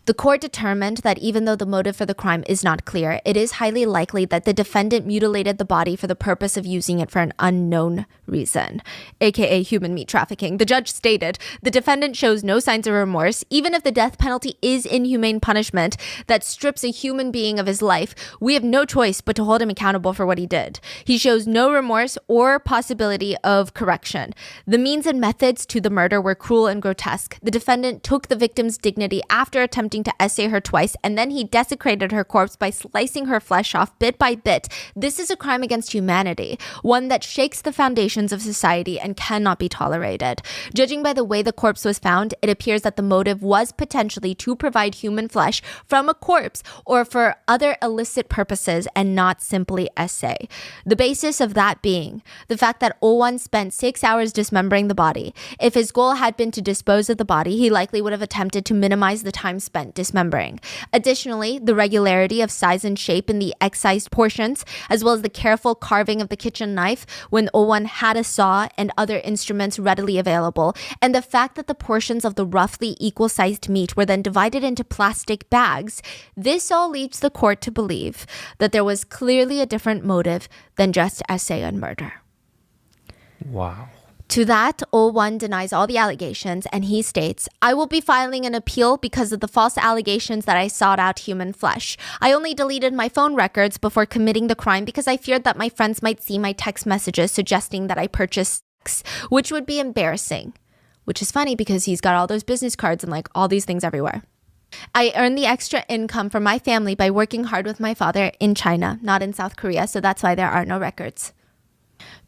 The court determined that even though the motive for the crime is not clear, it is highly likely that the defendant mutilated the body for the purpose of using it for an unknown reason, aka human meat trafficking. The judge stated, the defendant shows no signs of remorse, even if the death penalty is inhumane punishment that strips a human being of his life. We have no choice but to hold him accountable for what he did. He shows no remorse or possibility of correction. The means and methods to the murder were cruel and grotesque. The defendant took the victim's dignity after attempting to essay her twice, and then he desecrated her corpse by slicing her flesh off bit by bit. This is a crime against humanity, one that shakes the foundations of society and cannot be tolerated. Judging by the way the corpse was found, it appears that the motive was potentially to provide human flesh from a corpse or for other illicit purposes and not simply essay. The basis of that being the fact that Won spent 6 hours dismembering the body. If his goal had been to dispose of the body, he likely would have attempted to minimize the time spent dismembering. Additionally, the regularity of size and shape in the excised portions, as well as the careful carving of the kitchen knife when Won had a saw and other instruments readily available, and the fact that the portions of the roughly equal-sized meat were then divided into plastic bags, this all leads the court to believe that there was clearly a different motive than just essay and murder. Wow. To that, Won denies all the allegations, and he states, I will be filing an appeal because of the false allegations that I sought out human flesh. I only deleted my phone records before committing the crime because I feared that my friends might see my text messages suggesting that I purchased sex, which would be embarrassing. Which is funny because he's got all those business cards and like all these things everywhere. I earned the extra income for my family by working hard with my father in China, not in South Korea, so that's why there are no records.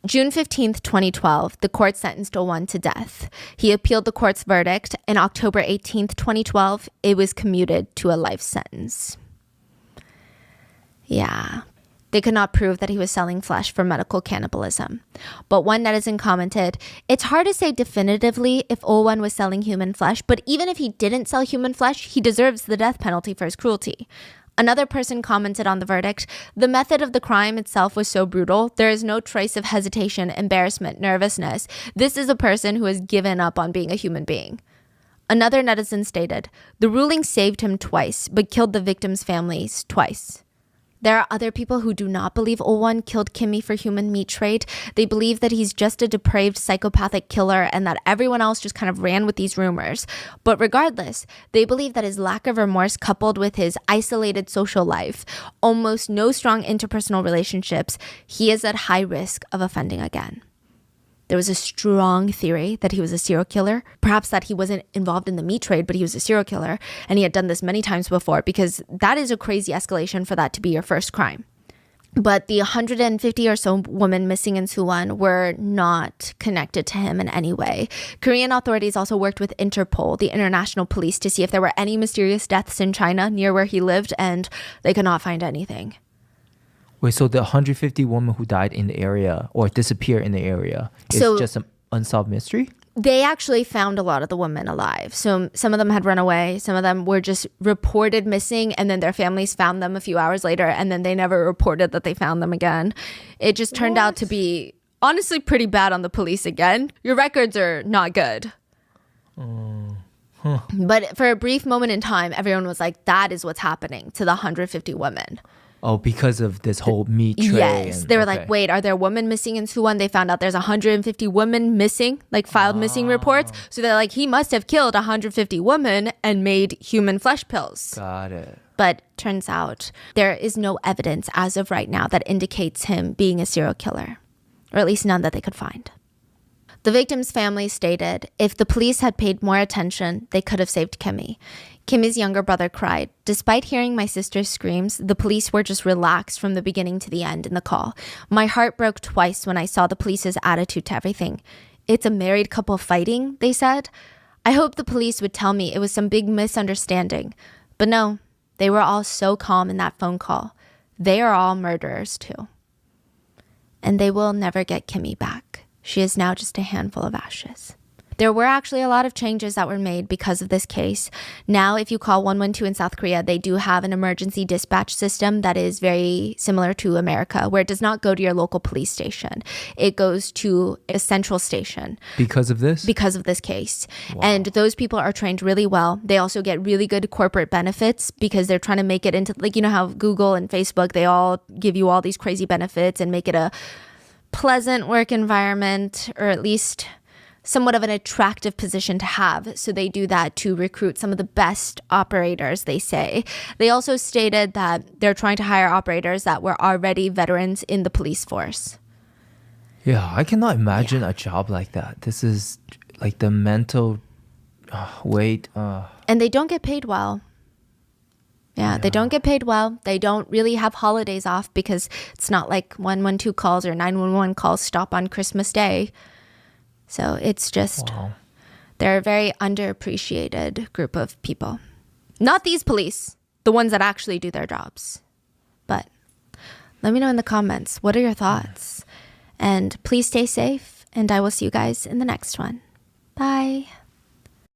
June 15th, 2012, the court sentenced Won to death. He appealed the court's verdict, and October 18th, 2012, it was commuted to a life sentence. Yeah, they could not prove that he was selling flesh for medical cannibalism. But one netizen commented, it's hard to say definitively if Won was selling human flesh, but even if he didn't sell human flesh, he deserves the death penalty for his cruelty. Another person commented on the verdict, the method of the crime itself was so brutal, there is no trace of hesitation, embarrassment, nervousness. This is a person who has given up on being a human being. Another netizen stated, the ruling saved him twice, but killed the victim's families twice. There are other people who do not believe Oh-won killed Kimmy for human meat trade. They believe that he's just a depraved psychopathic killer and that everyone else just kind of ran with these rumors. But regardless, they believe that his lack of remorse coupled with his isolated social life, almost no strong interpersonal relationships, he is at high risk of offending again. There was a strong theory that he was a serial killer, perhaps that he wasn't involved in the meat trade, but he was a serial killer, and he had done this many times before, because that is a crazy escalation for that to be your first crime. But the 150 or so women missing in Suwon were not connected to him in any way. Korean authorities also worked with Interpol, the international police, to see if there were any mysterious deaths in China near where he lived, and they could not find anything. Wait, so the 150 women who died in the area or disappeared in the area is just an unsolved mystery? They actually found a lot of the women alive. So some of them had run away. Some of them were just reported missing, and then their families found them a few hours later, and then they never reported that they found them again. It just turned out to be honestly pretty bad on the police again. Your records are not good. But for a brief moment in time, everyone was like, that is what's happening to the 150 women. Oh, because of this whole meat trade. Yes. They were like, wait, are there women missing in Suwon? They found out there's 150 women missing, like filed missing reports. So they're like, he must have killed 150 women and made human flesh pills. Got it. But turns out there is no evidence as of right now that indicates him being a serial killer, or at least none that they could find. The victim's family stated if the police had paid more attention, they could have saved Kimmy. Kimmy's younger brother cried. Despite hearing my sister's screams, the police were just relaxed from the beginning to the end in the call. My heart broke twice when I saw the police's attitude to everything. It's a married couple fighting, they said. I hoped the police would tell me it was some big misunderstanding. But no, they were all so calm in that phone call. They are all murderers too. And they will never get Kimmy back. She is now just a handful of ashes. There were actually a lot of changes that were made because of this case. Now, if you call 112 in South Korea, they do have an emergency dispatch system that is very similar to America, where it does not go to your local police station. It goes to a central station. Because of this? Because of this case. Wow. And those people are trained really well. They also get really good corporate benefits because they're trying to make it into, like, you know how Google and Facebook, they all give you all these crazy benefits and make it a pleasant work environment, or at least somewhat of an attractive position to have. So they do that to recruit some of the best operators, they say. They also stated that they're trying to hire operators that were already veterans in the police force. Yeah, I cannot imagine a job like that. This is like the mental weight. And they don't get paid well. Yeah, they don't get paid well. They don't really have holidays off because it's not like 112 calls or 911 calls stop on Christmas Day. So it's just, they're a very underappreciated group of people. Not these police, the ones that actually do their jobs. But let me know in the comments, what are your thoughts? And please stay safe, and I will see you guys in the next one. Bye.